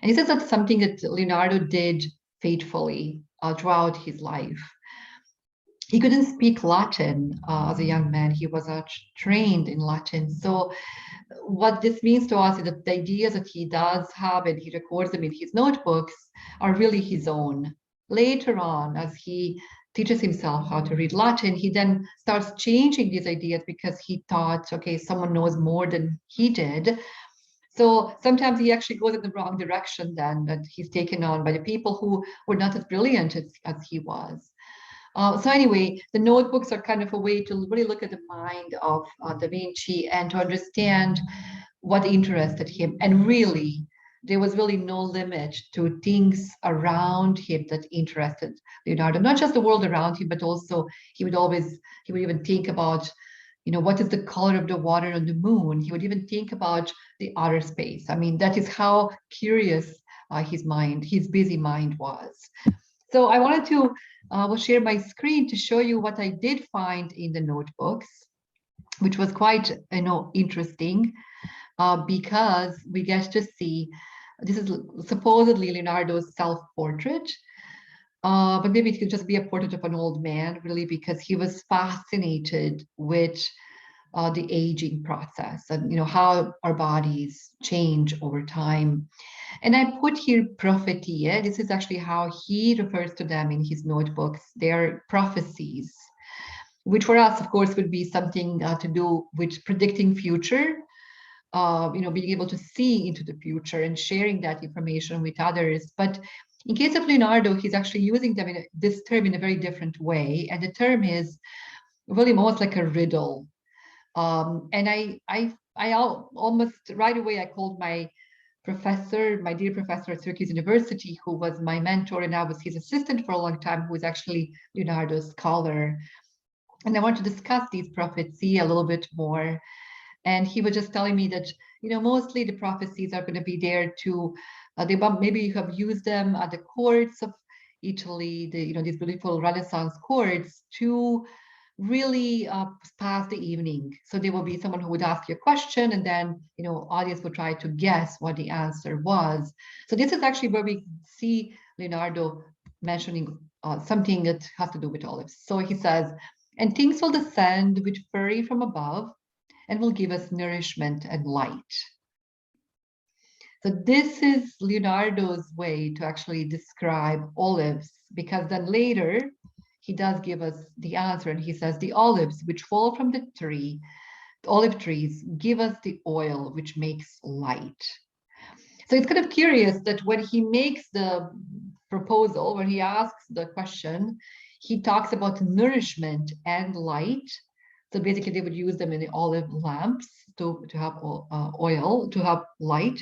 And he says that's something that Leonardo did faithfully throughout his life. He couldn't speak Latin as a young man. He was trained in Latin. So what this means to us is that the ideas that he does have and he records them in his notebooks are really his own. Later on, as he teaches himself how to read Latin, he then starts changing these ideas because he thought, okay, someone knows more than he did. So sometimes he actually goes in the wrong direction then, that he's taken on by the people who were not as brilliant as he was. So anyway, the notebooks are kind of a way to really look at the mind of Da Vinci and to understand what interested him. And really, there was really no limit to things around him that interested Leonardo, not just the world around him, but also he would even think about, what is the color of the water on the moon? He would even think about the outer space. I mean, that is how curious his busy mind was. So I wanted to will share my screen to show you what I did find in the notebooks, which was quite, interesting because we get to see, this is supposedly Leonardo's self-portrait, but maybe it could just be a portrait of an old man, really, because he was fascinated with the aging process and how our bodies change over time. And I put here prophetie. This is actually how he refers to them in his notebooks. They're prophecies, which for us, of course, would be something to do with predicting future, being able to see into the future and sharing that information with others. But in case of Leonardo, he's actually using them this term in a very different way. And the term is really almost like a riddle. And I almost right away, I called my professor, my dear professor at Syracuse University, who was my mentor, and I was his assistant for a long time, who was actually Leonardo's scholar. And I want to discuss these prophecies a little bit more. And he was just telling me that, mostly the prophecies are going to be there to, maybe you have used them at the courts of Italy, these beautiful Renaissance courts, to really pass the evening. So there will be someone who would ask you a question, and then audience would try to guess what the answer was. So this is actually where we see Leonardo mentioning something that has to do with olives. So he says, and things will descend with fury from above and will give us nourishment and light. So this is Leonardo's way to actually describe olives, because then later he does give us the answer, and he says, the olives which fall from the olive trees give us the oil which makes light. So it's kind of curious that when he makes the proposal, when he asks the question, he talks about nourishment and light. So basically they would use them in the olive lamps to have oil, to have light.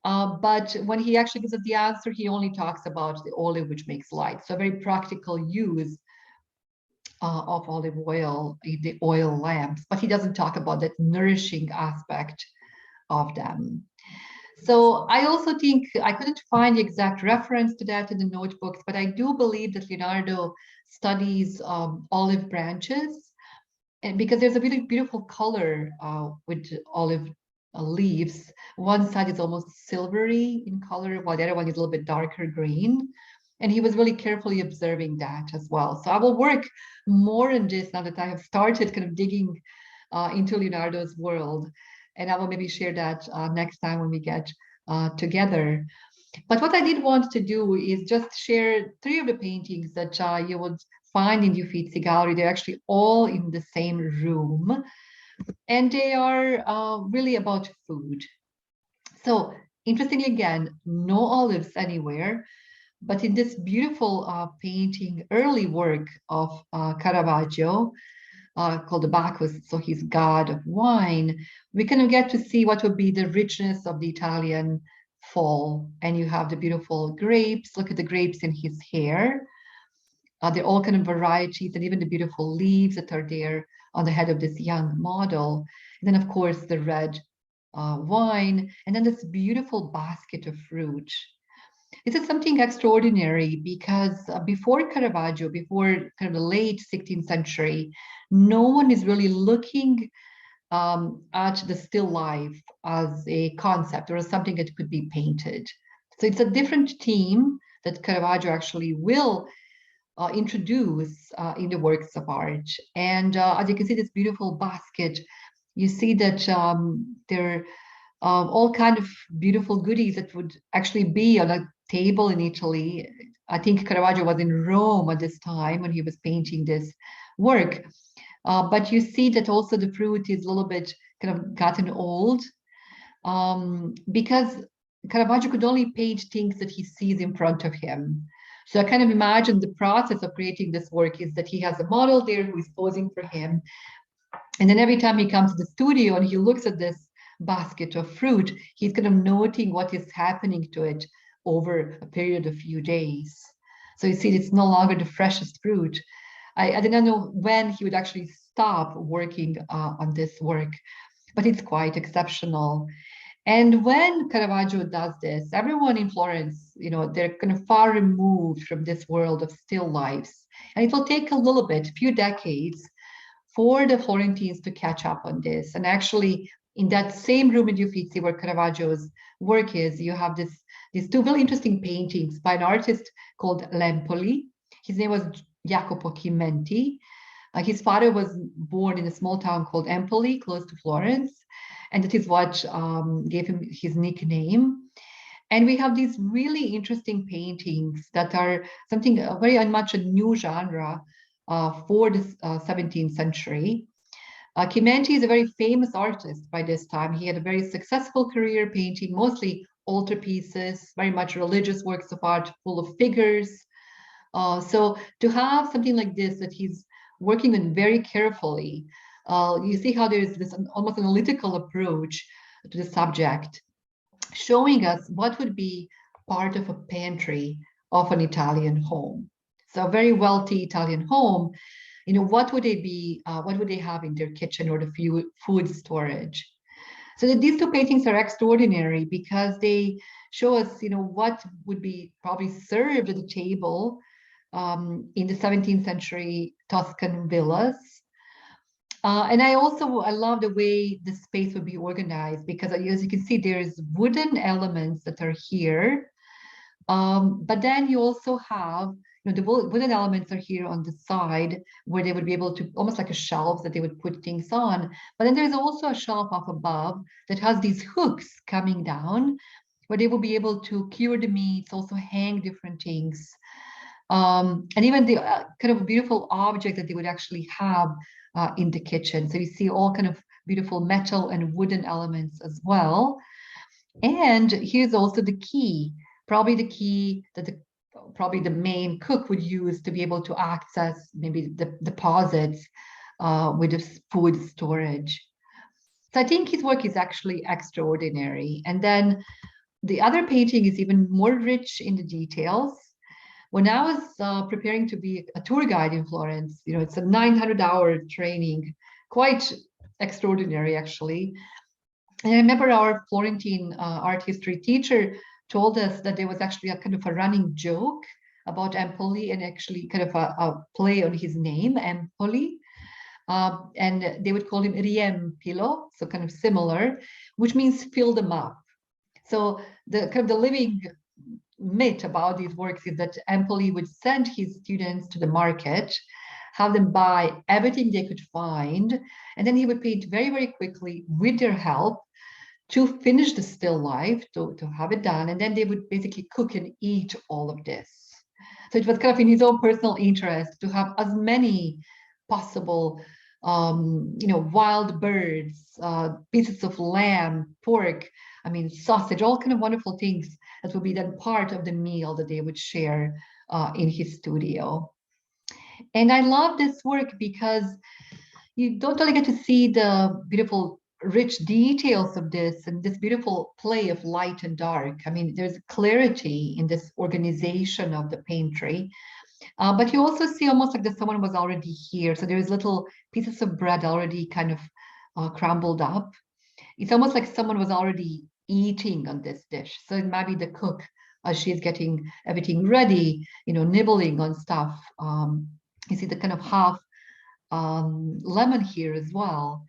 But when he actually gives us the answer, he only talks about the olive which makes light. So a very practical use of olive oil in the oil lamps, but he doesn't talk about that nourishing aspect of them. So I also think I couldn't find the exact reference to that in the notebooks, but I do believe that Leonardo studies olive branches, and because there's a really beautiful color with olive leaves. One side is almost silvery in color, while the other one is a little bit darker green. And he was really carefully observing that as well. So I will work more on this now that I have started kind of digging into Leonardo's world. And I will maybe share that next time when we get together. But what I did want to do is just share 3 of the paintings that you would find in the Uffizi Gallery. They're actually all in the same room. And they are really about food. So interestingly, again, no olives anywhere. But in this beautiful painting, early work of Caravaggio, called the Bacchus, so he's god of wine, we kind of get to see what would be the richness of the Italian fall. And you have the beautiful grapes. Look at the grapes in his hair. They're all kind of varieties, and even the beautiful leaves that are there on the head of this young model. And then, of course, the red wine, and then this beautiful basket of fruit. This is something extraordinary because before Caravaggio, before kind of the late 16th century, no one is really looking at the still life as a concept or as something that could be painted. So it's a different theme that Caravaggio actually will introduce in the works of art. And as you can see, this beautiful basket, you see that there are all kind of beautiful goodies that would actually be on a table in Italy. I think Caravaggio was in Rome at this time when he was painting this work. But you see that also the fruit is a little bit kind of gotten old because Caravaggio could only paint things that he sees in front of him. So I kind of imagine the process of creating this work is that he has a model there who is posing for him. And then every time he comes to the studio and he looks at this basket of fruit, he's kind of noting what is happening to it over a period of few days. So you see, it's no longer the freshest fruit. I did not know when he would actually stop working on this work, but it's quite exceptional. And when Caravaggio does this, everyone in Florence, you know, they're kind of far removed from this world of still lives. And it will take a little bit, a few decades, for the Florentines to catch up on this. And actually, in that same room in Uffizi where Caravaggio's work is, you have these 2 really interesting paintings by an artist called Lempoli. His name was Jacopo Chimenti. His father was born in a small town called Empoli, close to Florence, and that is what gave him his nickname. And we have these really interesting paintings that are something very much a new genre for the 17th century. Chimenti is a very famous artist by this time. He had a very successful career painting mostly altarpieces, very much religious works of art full of figures. So to have something like this that he's working on very carefully, you see how there's this almost analytical approach to the subject, showing us what would be part of a pantry of an Italian home. So a very wealthy Italian home, you know, what would they be, what would they have in their kitchen or the food storage? So that these 2 paintings are extraordinary because they show us, you know, what would be probably served at the table in the 17th century Tuscan villas. And I love the way the space would be organized because as you can see, there's wooden elements that are here. But then you also have, you know, the wooden elements are here on the side where they would be able to, almost like a shelf that they would put things on. But then there's also a shelf up above that has these hooks coming down where they will be able to cure the meats, also hang different things. And even the kind of beautiful object that they would actually have in the kitchen. So you see all kind of beautiful metal and wooden elements as well. And here's also the key, probably the key that probably the main cook would use to be able to access maybe the deposits with the food storage. So I think his work is actually extraordinary. And then the other painting is even more rich in the details. When I was preparing to be a tour guide in Florence, it's a 900-hour training, quite extraordinary, actually. And I remember our Florentine art history teacher told us that there was actually a kind of a running joke about Empoli, and actually kind of a play on his name, Empoli. And they would call him riempilo, so kind of similar, which means fill them up. So the kind of the living myth about these works is that Empoli would send his students to the market, have them buy everything they could find, and then he would paint very, very quickly with their help to finish the still life, to have it done, and then they would basically cook and eat all of this. So it was kind of in his own personal interest to have as many possible wild birds, pieces of lamb, pork, sausage, all kind of wonderful things that would be then part of the meal that they would share in his studio. And I love this work because you don't only get to see the beautiful, rich details of this and this beautiful play of light and dark. There's clarity in this organization of the painting. But you also see almost like that someone was already here. So there's little pieces of bread already kind of crumbled up. It's almost like someone was already eating on this dish. So it might be the cook as she's getting everything ready, nibbling on stuff. You see the kind of half lemon here as well.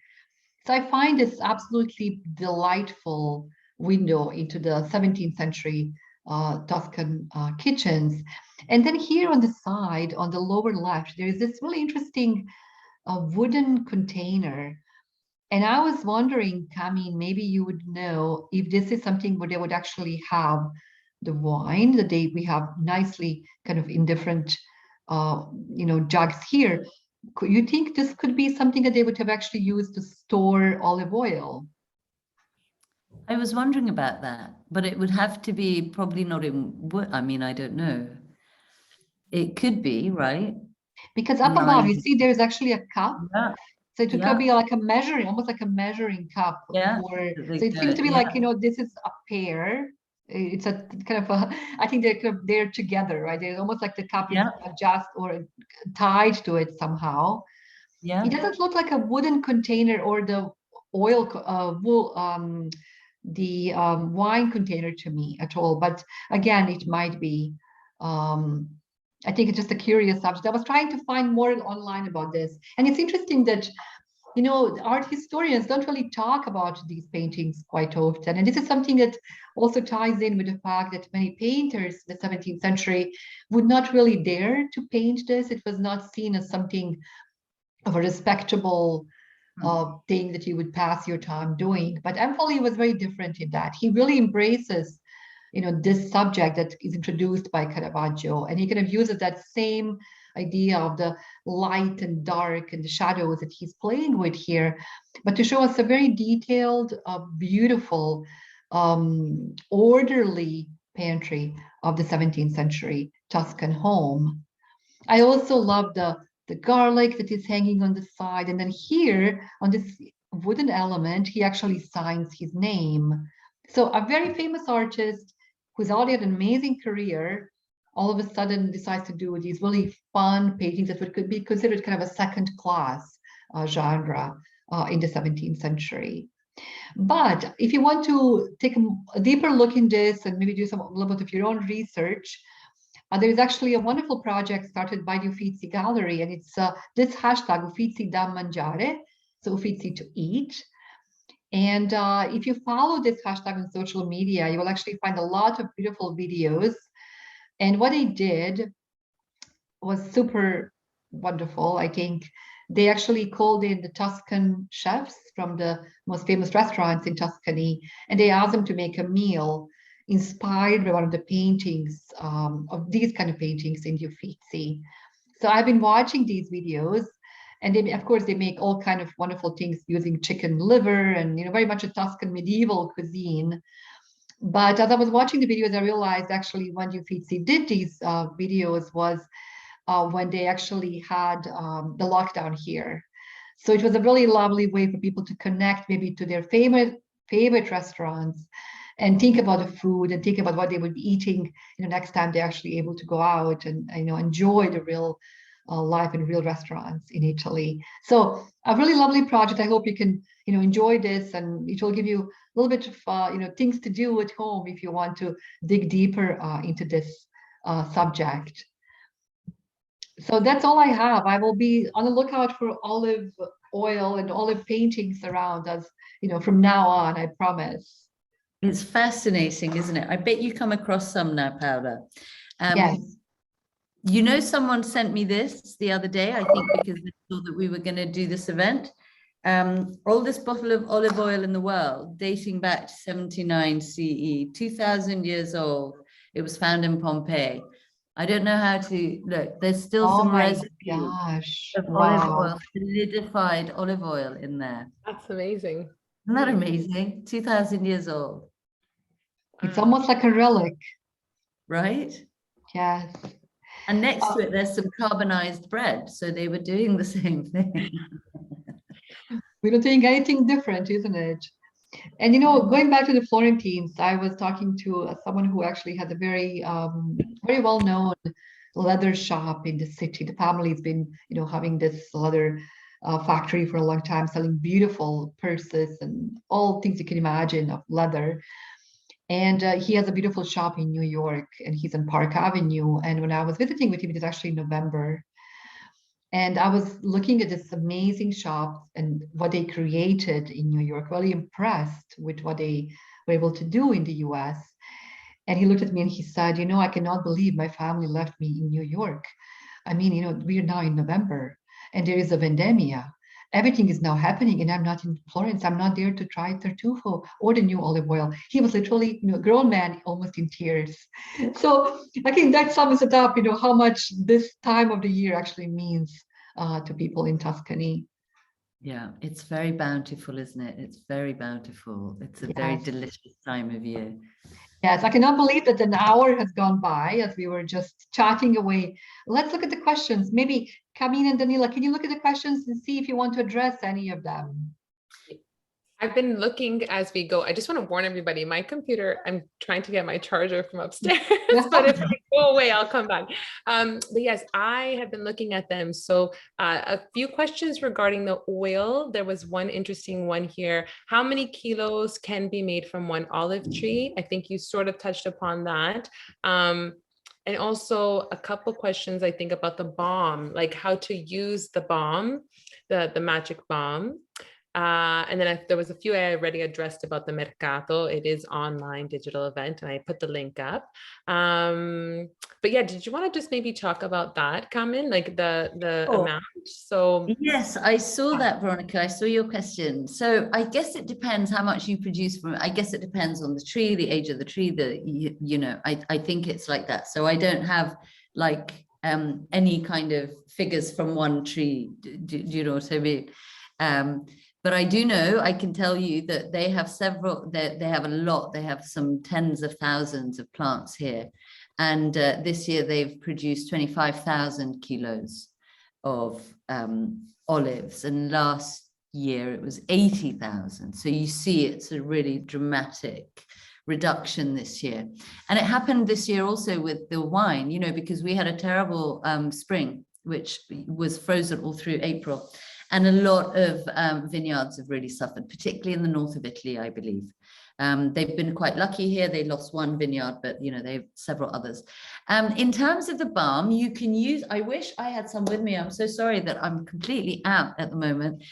So I find this absolutely delightful window into the 17th century Tuscan kitchens. And then here on the side, on the lower left, there is this really interesting wooden container. And I was wondering, Kamin, maybe you would know if this is something where they would actually have the wine that we have nicely kind of in different, jugs here. Could you think this could be something that they would have actually used to store olive oil? I was wondering about that, but it would have to be probably not in wood. I don't know. It could be, right? Because up above, you see there's actually a cup. Yeah. So it could be like almost like a measuring cup. Yeah. So it seems to be like, this is a pair. It's a kind of I think they're together, right? There's almost like the cup is adjust or tied to it somehow. Yeah. It doesn't look like a wooden container or the oil, wine container to me at all. But again, it might be. I think it's just a curious subject. I was trying to find more online about this. And it's interesting that, art historians don't really talk about these paintings quite often. And this is something that also ties in with the fact that many painters in the 17th century would not really dare to paint this. It was not seen as something of a respectable thing that you would pass your time doing. But Empoli was very different in that. He really embraces this subject that is introduced by Caravaggio, and he kind of uses that same idea of the light and dark and the shadows that he's playing with here, but to show us a very detailed, beautiful, orderly pantry of the 17th century Tuscan home. I also love the garlic that is hanging on the side, and then here on this wooden element, he actually signs his name. So a very famous artist who's already had an amazing career, all of a sudden decides to do these really fun paintings that could be considered kind of a second class genre in the 17th century. But if you want to take a deeper look in this and maybe do a little bit of your own research, there is actually a wonderful project started by the Uffizi Gallery, and it's this hashtag Uffizi da mangiare, so Uffizi to eat. And if you follow this hashtag on social media, you will actually find a lot of beautiful videos. And what they did was super wonderful. I think they actually called in the Tuscan chefs from the most famous restaurants in Tuscany, and they asked them to make a meal inspired by one of the paintings, of these kind of paintings in the Uffizi. So I've been watching these videos, and they, of course, they make all kind of wonderful things using chicken liver and, very much a Tuscan medieval cuisine. But as I was watching the videos, I realized actually when Uffizi did these videos was when they actually had the lockdown here. So it was a really lovely way for people to connect maybe to their favorite restaurants and think about the food and think about what they would be eating, next time they're actually able to go out and, enjoy the real life in real restaurants in Italy. So a really lovely project. I hope you can, enjoy this, and it will give you a little bit of, things to do at home if you want to dig deeper into this subject. So that's all I have. I will be on the lookout for olive oil and olive paintings around us, from now on, I promise. It's fascinating, isn't it? I bet you come across some now, Paola. Yes. Someone sent me this the other day, I think because they saw that we were going to do this event. Oldest bottle of olive oil in the world, dating back to 79 CE, 2,000 years old. It was found in Pompeii. I don't know how to look. There's still some residue of olive oil, solidified olive oil in there. That's amazing. Isn't that amazing? 2,000 years old. It's almost like a relic. Right? Yes. And next to it, there's some carbonized bread. So they were doing the same thing. We're not doing anything different, isn't it? And, going back to the Florentines, I was talking to someone who actually had a very, very well-known leather shop in the city. The family's been, having this leather factory for a long time, selling beautiful purses and all things you can imagine of leather. And he has a beautiful shop in New York, and he's in Park Avenue. And when I was visiting with him, it was actually in November. And I was looking at this amazing shop and what they created in New York, really impressed with what they were able to do in the US. And he looked at me and he said, I cannot believe my family left me in New York. I mean, we are now in November and there is a vendemmia. Everything is now happening and I'm not in Florence. I'm not there to try tartufo or the new olive oil. He was literally a grown man, almost in tears. So I think that sums it up, how much this time of the year actually means to people in Tuscany. Yeah, it's very bountiful, isn't it? It's very bountiful. It's a very delicious time of year. Yes, I cannot believe that an hour has gone by as we were just chatting away. Let's look at the questions. Maybe Kamin and Danila, can you look at the questions and see if you want to address any of them? I've been looking as we go. I just want to warn everybody, my computer, I'm trying to get my charger from upstairs, but if I go away, I'll come back. But yes, I have been looking at them. So a few questions regarding the oil. There was one interesting one here. How many kilos can be made from one olive tree? I think you sort of touched upon that. And also a couple questions, I think, about the balm, like how to use the balm, the magic balm. And then there was a few I already addressed about the Mercato. It is online digital event, and I put the link up. But yeah, did you want to just maybe talk about that, Kamin, like the amount? So yes, I saw that, Veronica. I saw your question. So I guess it depends how much you produce from. I guess it depends on the tree, the age of the tree. I think it's like that. So I don't have like any kind of figures from one tree. Do you know what I mean? But I do know, I can tell you that they have several, they have a lot, they have some tens of thousands of plants here. And this year they've produced 25,000 kilos of olives. And last year it was 80,000. So you see it's a really dramatic reduction this year. And it happened this year also with the wine, because we had a terrible spring, which was frozen all through April. And a lot of vineyards have really suffered, particularly in the north of Italy, I believe. They've been quite lucky here. They lost one vineyard, but they have several others. In terms of the balm, you can use, I wish I had some with me. I'm so sorry that I'm completely out at the moment.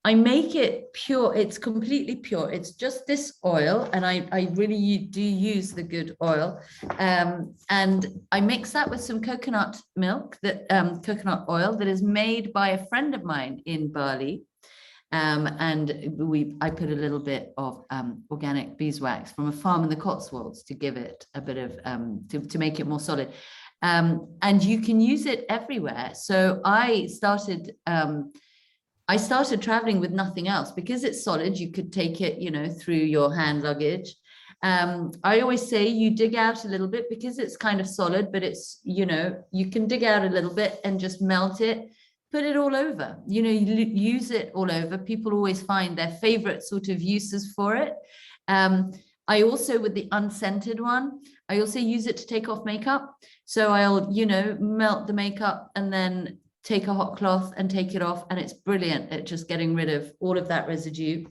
I make it pure. It's completely pure. It's just this oil. And I really do use the good oil. And I mix that with some coconut milk, coconut oil that is made by a friend of mine in Bali. And I put a little bit of organic beeswax from a farm in the Cotswolds to give it a bit of, to make it more solid. And you can use it everywhere. So I started traveling with nothing else because it's solid. You could take it, through your hand luggage. I always say you dig out a little bit because it's kind of solid, but it's, you can dig out a little bit and just melt it, put it all over, use it all over. People always find their favorite sort of uses for it. I also, with the unscented one, I also use it to take off makeup. So I'll, melt the makeup and then take a hot cloth and take it off. And it's brilliant at just getting rid of all of that residue.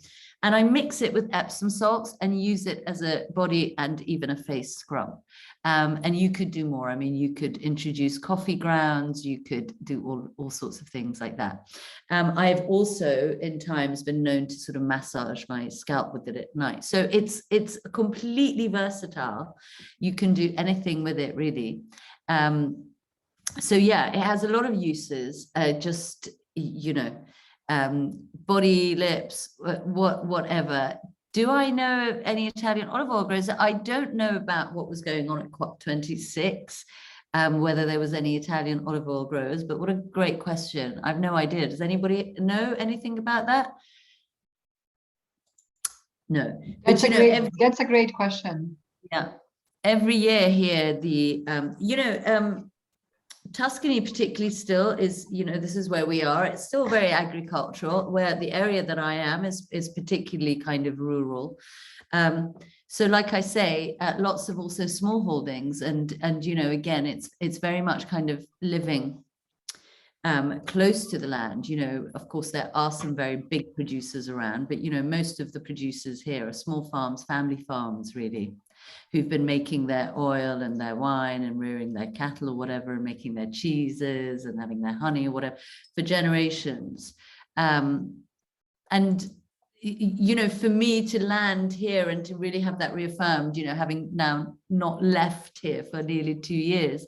And I mix it with Epsom salts and use it as a body and even a face scrub. And you could do more. I mean, you could introduce coffee grounds, you could do all sorts of things like that. I've also in times been known to sort of massage my scalp with it at night. So it's completely versatile. You can do anything with it, really. So yeah, it has a lot of uses, body, lips, whatever. Do I know of any Italian olive oil growers? I don't know about what was going on at COP26, whether there was any Italian olive oil growers, but what a great question. I have no idea. Does anybody know anything about that? No. That's that's a great question. Yeah. Every year here, Tuscany particularly still is, this is where we are. It's still very agricultural, where the area that I am is particularly kind of rural. So like I say, lots of also small holdings and again, it's very much kind of living close to the land. Of course, there are some very big producers around, but most of the producers here are small farms, family farms, really, who've been making their oil and their wine and rearing their cattle or whatever, and making their cheeses and having their honey or whatever for generations. And, for me to land here and to really have that reaffirmed, having now not left here for nearly 2 years,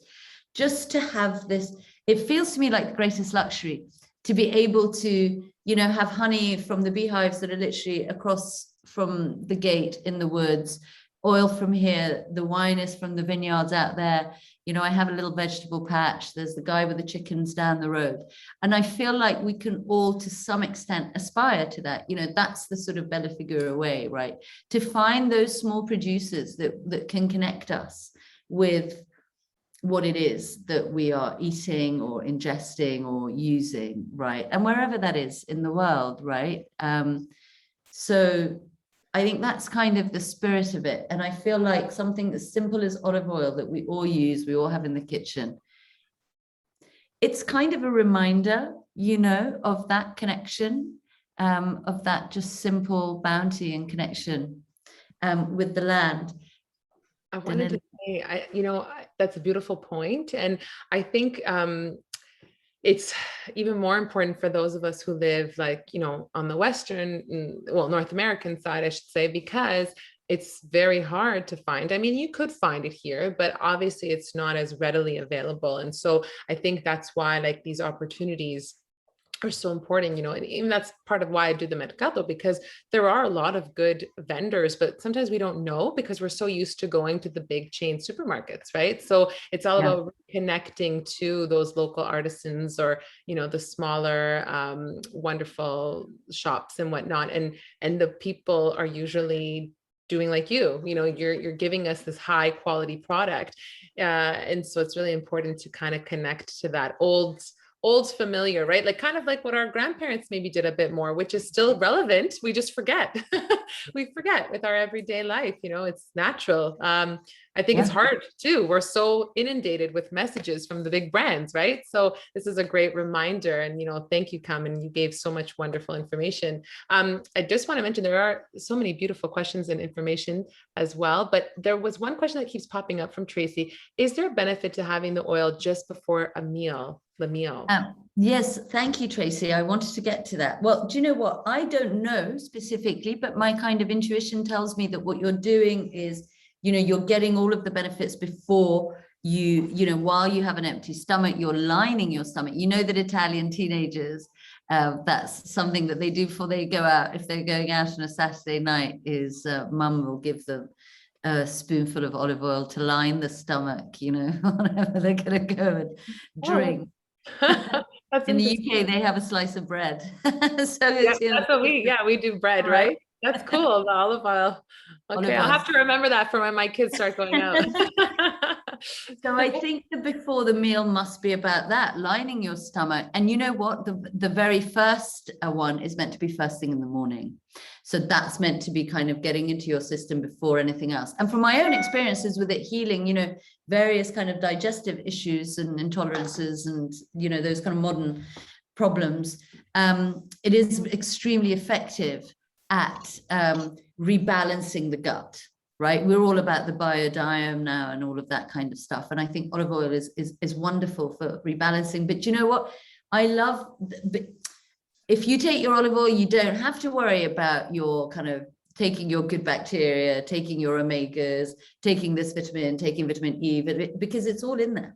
just to have this, it feels to me like the greatest luxury to be able to, have honey from the beehives that are literally across from the gate in the woods, oil from here, the wine is from the vineyards out there. I have a little vegetable patch. There's the guy with the chickens down the road. And I feel like we can all, to some extent, aspire to that. That's the sort of Bella Figura way, right? To find those small producers that can connect us with what it is that we are eating or ingesting or using, right? And wherever that is in the world, right? So I think that's kind of the spirit of it. And I feel like something as simple as olive oil that we all use, we all have in the kitchen, it's kind of a reminder, of that connection, of that just simple bounty and connection with the land. I wanted to say, that's a beautiful point. And I think it's even more important for those of us who live on the North American side, I should say, because it's very hard to find. I mean, you could find it here, but obviously it's not as readily available. And so I think that's why these opportunities are so important, and even that's part of why I do the Mercato, because there are a lot of good vendors, but sometimes we don't know because we're so used to going to the big chain supermarkets, right? So it's all about connecting to those local artisans or, the smaller, wonderful shops and whatnot. And the people are usually doing like you're giving us this high quality product. And so it's really important to kind of connect to that old familiar, right? Kind of like what our grandparents maybe did a bit more, which is still relevant. We just forget. We forget with our everyday life, it's natural. I think it's hard too. We're so inundated with messages from the big brands, right? So this is a great reminder. And, thank you, Kamin. You gave so much wonderful information. I just want to mention there are so many beautiful questions and information as well. But there was one question that keeps popping up from Tracy. Is there a benefit to having the oil just before a meal? The meal. Yes, thank you, Tracy. I wanted to get to that. Well, do you know what? I don't know specifically, but my kind of intuition tells me that what you're doing is, you're getting all of the benefits before while you have an empty stomach, you're lining your stomach. That Italian teenagers, that's something that they do before they go out. If they're going out on a Saturday night, is mum will give them a spoonful of olive oil to line the stomach, whenever they're going to go and drink. In the UK, they have a slice of bread. So that's what we do bread, right? That's cool. The olive oil. Okay, I'll have to remember that for when my kids start going out. So I think that before the meal must be about that, lining your stomach. And you know what? The very first one is meant to be first thing in the morning. So that's meant to be kind of getting into your system before anything else. And from my own experiences with it healing, you know, various kind of digestive issues and intolerances and, you know, those kind of modern problems, it is extremely effective at rebalancing the gut. Right, we're all about the biodiome now and all of that kind of stuff, and I think olive oil is wonderful for rebalancing. But you know what, I love, if you take your olive oil, you don't have to worry about your kind of taking your good bacteria, taking your omegas, taking this vitamin, taking vitamin E, because it's all in there.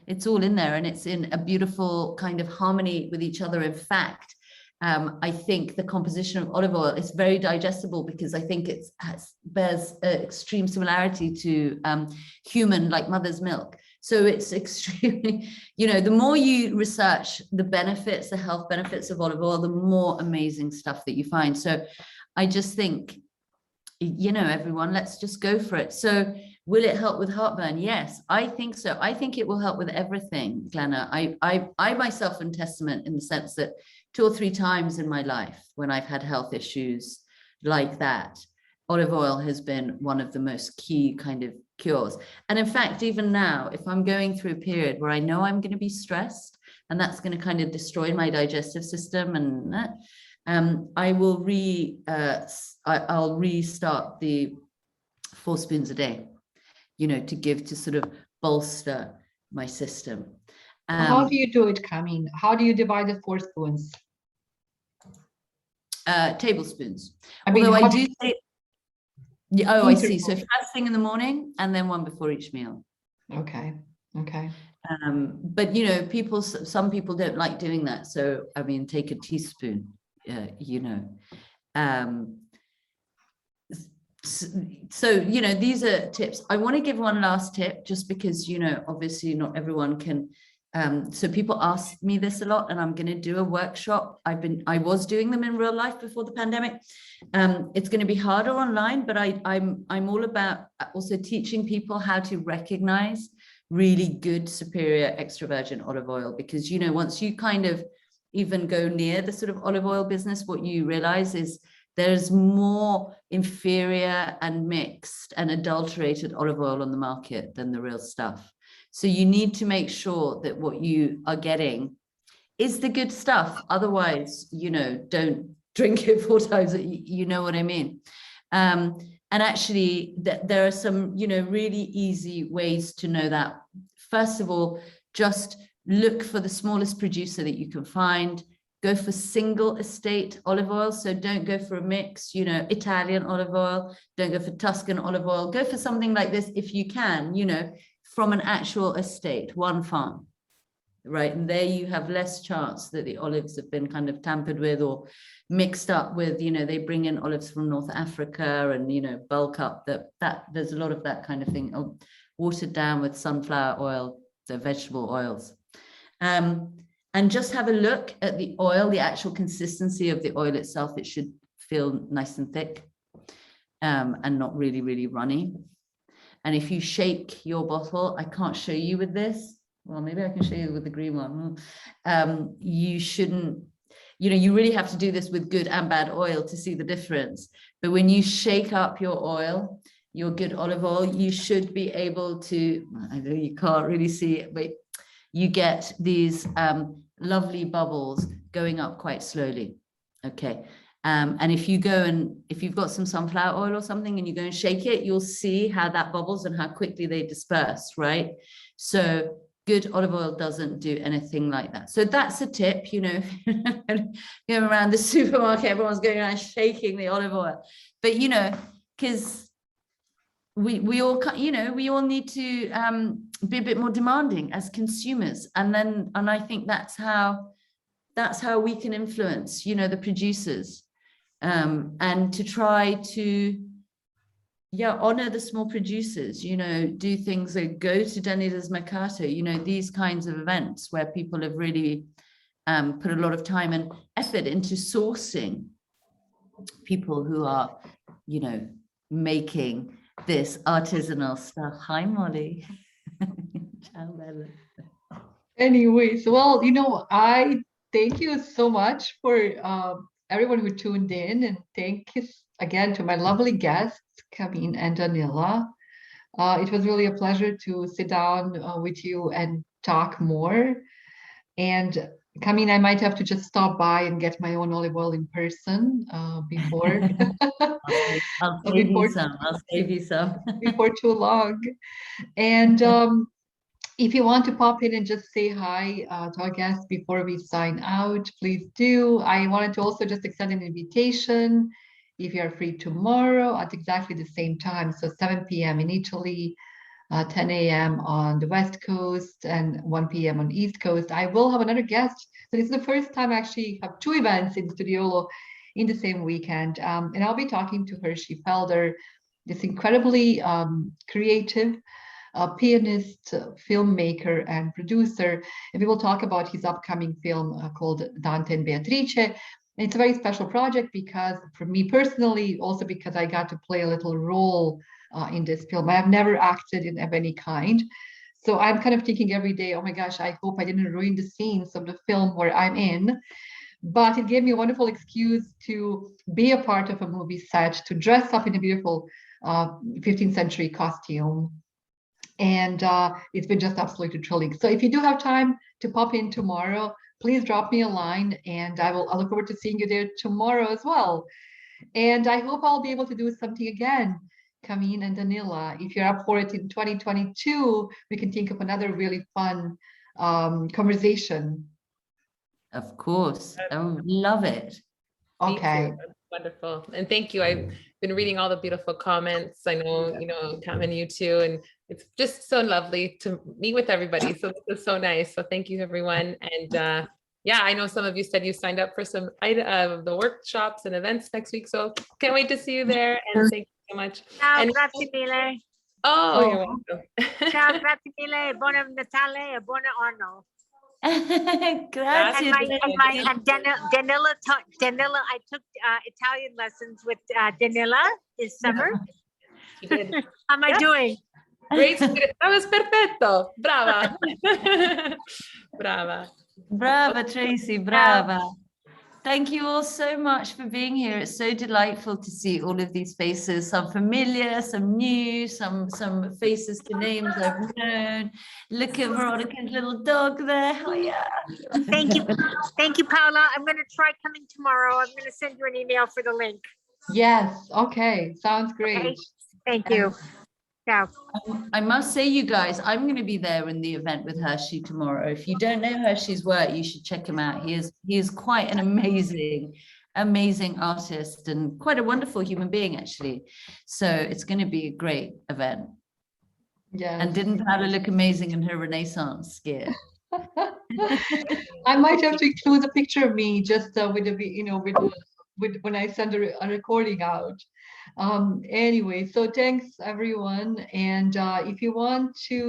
It's all in there, and it's in a beautiful kind of harmony with each other. In fact, I think the composition of olive oil is very digestible because I think it bears extreme similarity to human, like mother's milk. So it's extremely, you know, the more you research the benefits, the health benefits of olive oil, the more amazing stuff that you find. So I just think, you know, everyone, let's just go for it. So will it help with heartburn? Yes, I think so. I think it will help with everything, Glenna. I myself am testament in the sense that 2 or 3 times in my life when I've had health issues like that, olive oil has been one of the most key kind of cures. And in fact, even now, if I'm going through a period where I know I'm going to be stressed and that's going to kind of destroy my digestive system, and I will I'll restart the 4 spoons a day, you know, to give to sort of bolster my system. How do you do it, Kamin? How do you divide the 4 spoons? Tablespoons. I mean, although I do say, oh, I see. So Interval. first thing in the morning and then one before each meal. Okay. Okay. But you know, some people don't like doing that. So I mean, take a teaspoon. You know. So you know, these are tips. I want to give one last tip, just because, you know, obviously not everyone can. So people ask me this a lot, and I'm going to do a workshop. I was doing them in real life before the pandemic. It's going to be harder online, but I'm all about also teaching people how to recognize really good, superior extra virgin olive oil, because, you know, once you kind of even go near the sort of olive oil business, what you realize is there's more inferior and mixed and adulterated olive oil on the market than the real stuff. So you need to make sure that what you are getting is the good stuff. Otherwise, you know, don't drink it 4 times. You know what I mean? And actually, there are some, you know, really easy ways to know that. First of all, just look for the smallest producer that you can find. Go for single estate olive oil. So don't go for a mix, you know, Italian olive oil. Don't go for Tuscan olive oil. Go for something like this if you can, you know, from an actual estate, one farm, right? And there you have less chance that the olives have been kind of tampered with or mixed up with, you know, they bring in olives from North Africa and, you know, bulk up that there's a lot of that kind of thing, watered down with sunflower oil, the vegetable oils. And just have a look at the oil, the actual consistency of the oil itself. It should feel nice and thick and not really, really runny. And if you shake your bottle, I can't show you with this. Well, maybe I can show you with the green one. You shouldn't, you know, you really have to do this with good and bad oil to see the difference. But when you shake up your oil, your good olive oil, you should be able to, I know you can't really see it, but you get these lovely bubbles going up quite slowly. Okay. And if you go and if you've got some sunflower oil or something and you go and shake it, you'll see how that bubbles and how quickly they disperse, right? So good olive oil doesn't do anything like that. So that's a tip, you know, going around the supermarket, everyone's going around shaking the olive oil. But, you know, because we all, you know, we all need to be a bit more demanding as consumers. And I think that's how we can influence, you know, the producers. And to try to, honor the small producers, you know, do things like go to Danila's Mercato, you know, these kinds of events where people have really put a lot of time and effort into sourcing people who are, you know, making this artisanal stuff. Hi, Molly. Ciao, Bella. Anyways, well, I thank you so much for everyone who tuned in, and thank you again to my lovely guests, Kamin and Danila. It was really a pleasure to sit down with you and talk more. And Kamin, I might have to just stop by and get my own olive oil in person before I'll save you before some. I'll save you some. before too long. And if you want to pop in and just say hi to our guests before we sign out, please do. I wanted to also just extend an invitation if you are free tomorrow at exactly the same time. So 7 p.m. in Italy, 10 a.m. on the West Coast, and 1 p.m. on East Coast. I will have another guest. So this is the first time I actually have two events in Studiolo in the same weekend. And I'll be talking to Hershey Felder, this incredibly creative pianist, filmmaker, and producer. And we will talk about his upcoming film called Dante and Beatrice. And it's a very special project because, for me personally, also because I got to play a little role in this film. I have never acted in of any kind. So I'm kind of thinking every day, oh my gosh, I hope I didn't ruin the scenes of the film where I'm in. But it gave me a wonderful excuse to be a part of a movie set, to dress up in a beautiful 15th century costume. And it's been just absolutely thrilling. So if you do have time to pop in tomorrow, please drop me a line, and I look forward to seeing you there tomorrow as well. And I hope I'll be able to do something again, Kamin and Danila. If you're up for it in 2022, we can think of another really fun conversation. Of course. I would love it. Okay. Wonderful. And thank you. I've been reading all the beautiful comments. I know, Kamin, you too. And it's just so lovely to meet with everybody. So this is so nice. So thank you, everyone. And yeah, I know some of you said you signed up for some of the workshops and events next week. So can't wait to see you there. And thank you so much. Ciao, And grazie mille. you're welcome. Ciao, grazie mille. Buon Natale e buon anno. Grazie. Danila I took Italian lessons with Danila this summer. You did. How am I doing? Great. That was perfetto. Brava. Brava. Brava, Tracy, brava. Thank you all so much for being here. It's so delightful to see all of these faces, some familiar, some new, some faces to names I've known. Look at Veronica's little dog there. Oh, yeah. Thank you, Paula. I'm going to try coming tomorrow. I'm going to send you an email for the link. Yes. Okay. Sounds great. Okay. Thank you. Ciao. I must say, you guys, I'm going to be there in the event with Hershey tomorrow. If you don't know Hershey's work, you should check him out. He is quite an amazing artist and quite a wonderful human being, actually. So it's going to be a great event. Yeah. And didn't Paula look amazing in her Renaissance gear? I might have to include a picture of me just with when I send a recording out. Anyway, so thanks everyone. And if you want to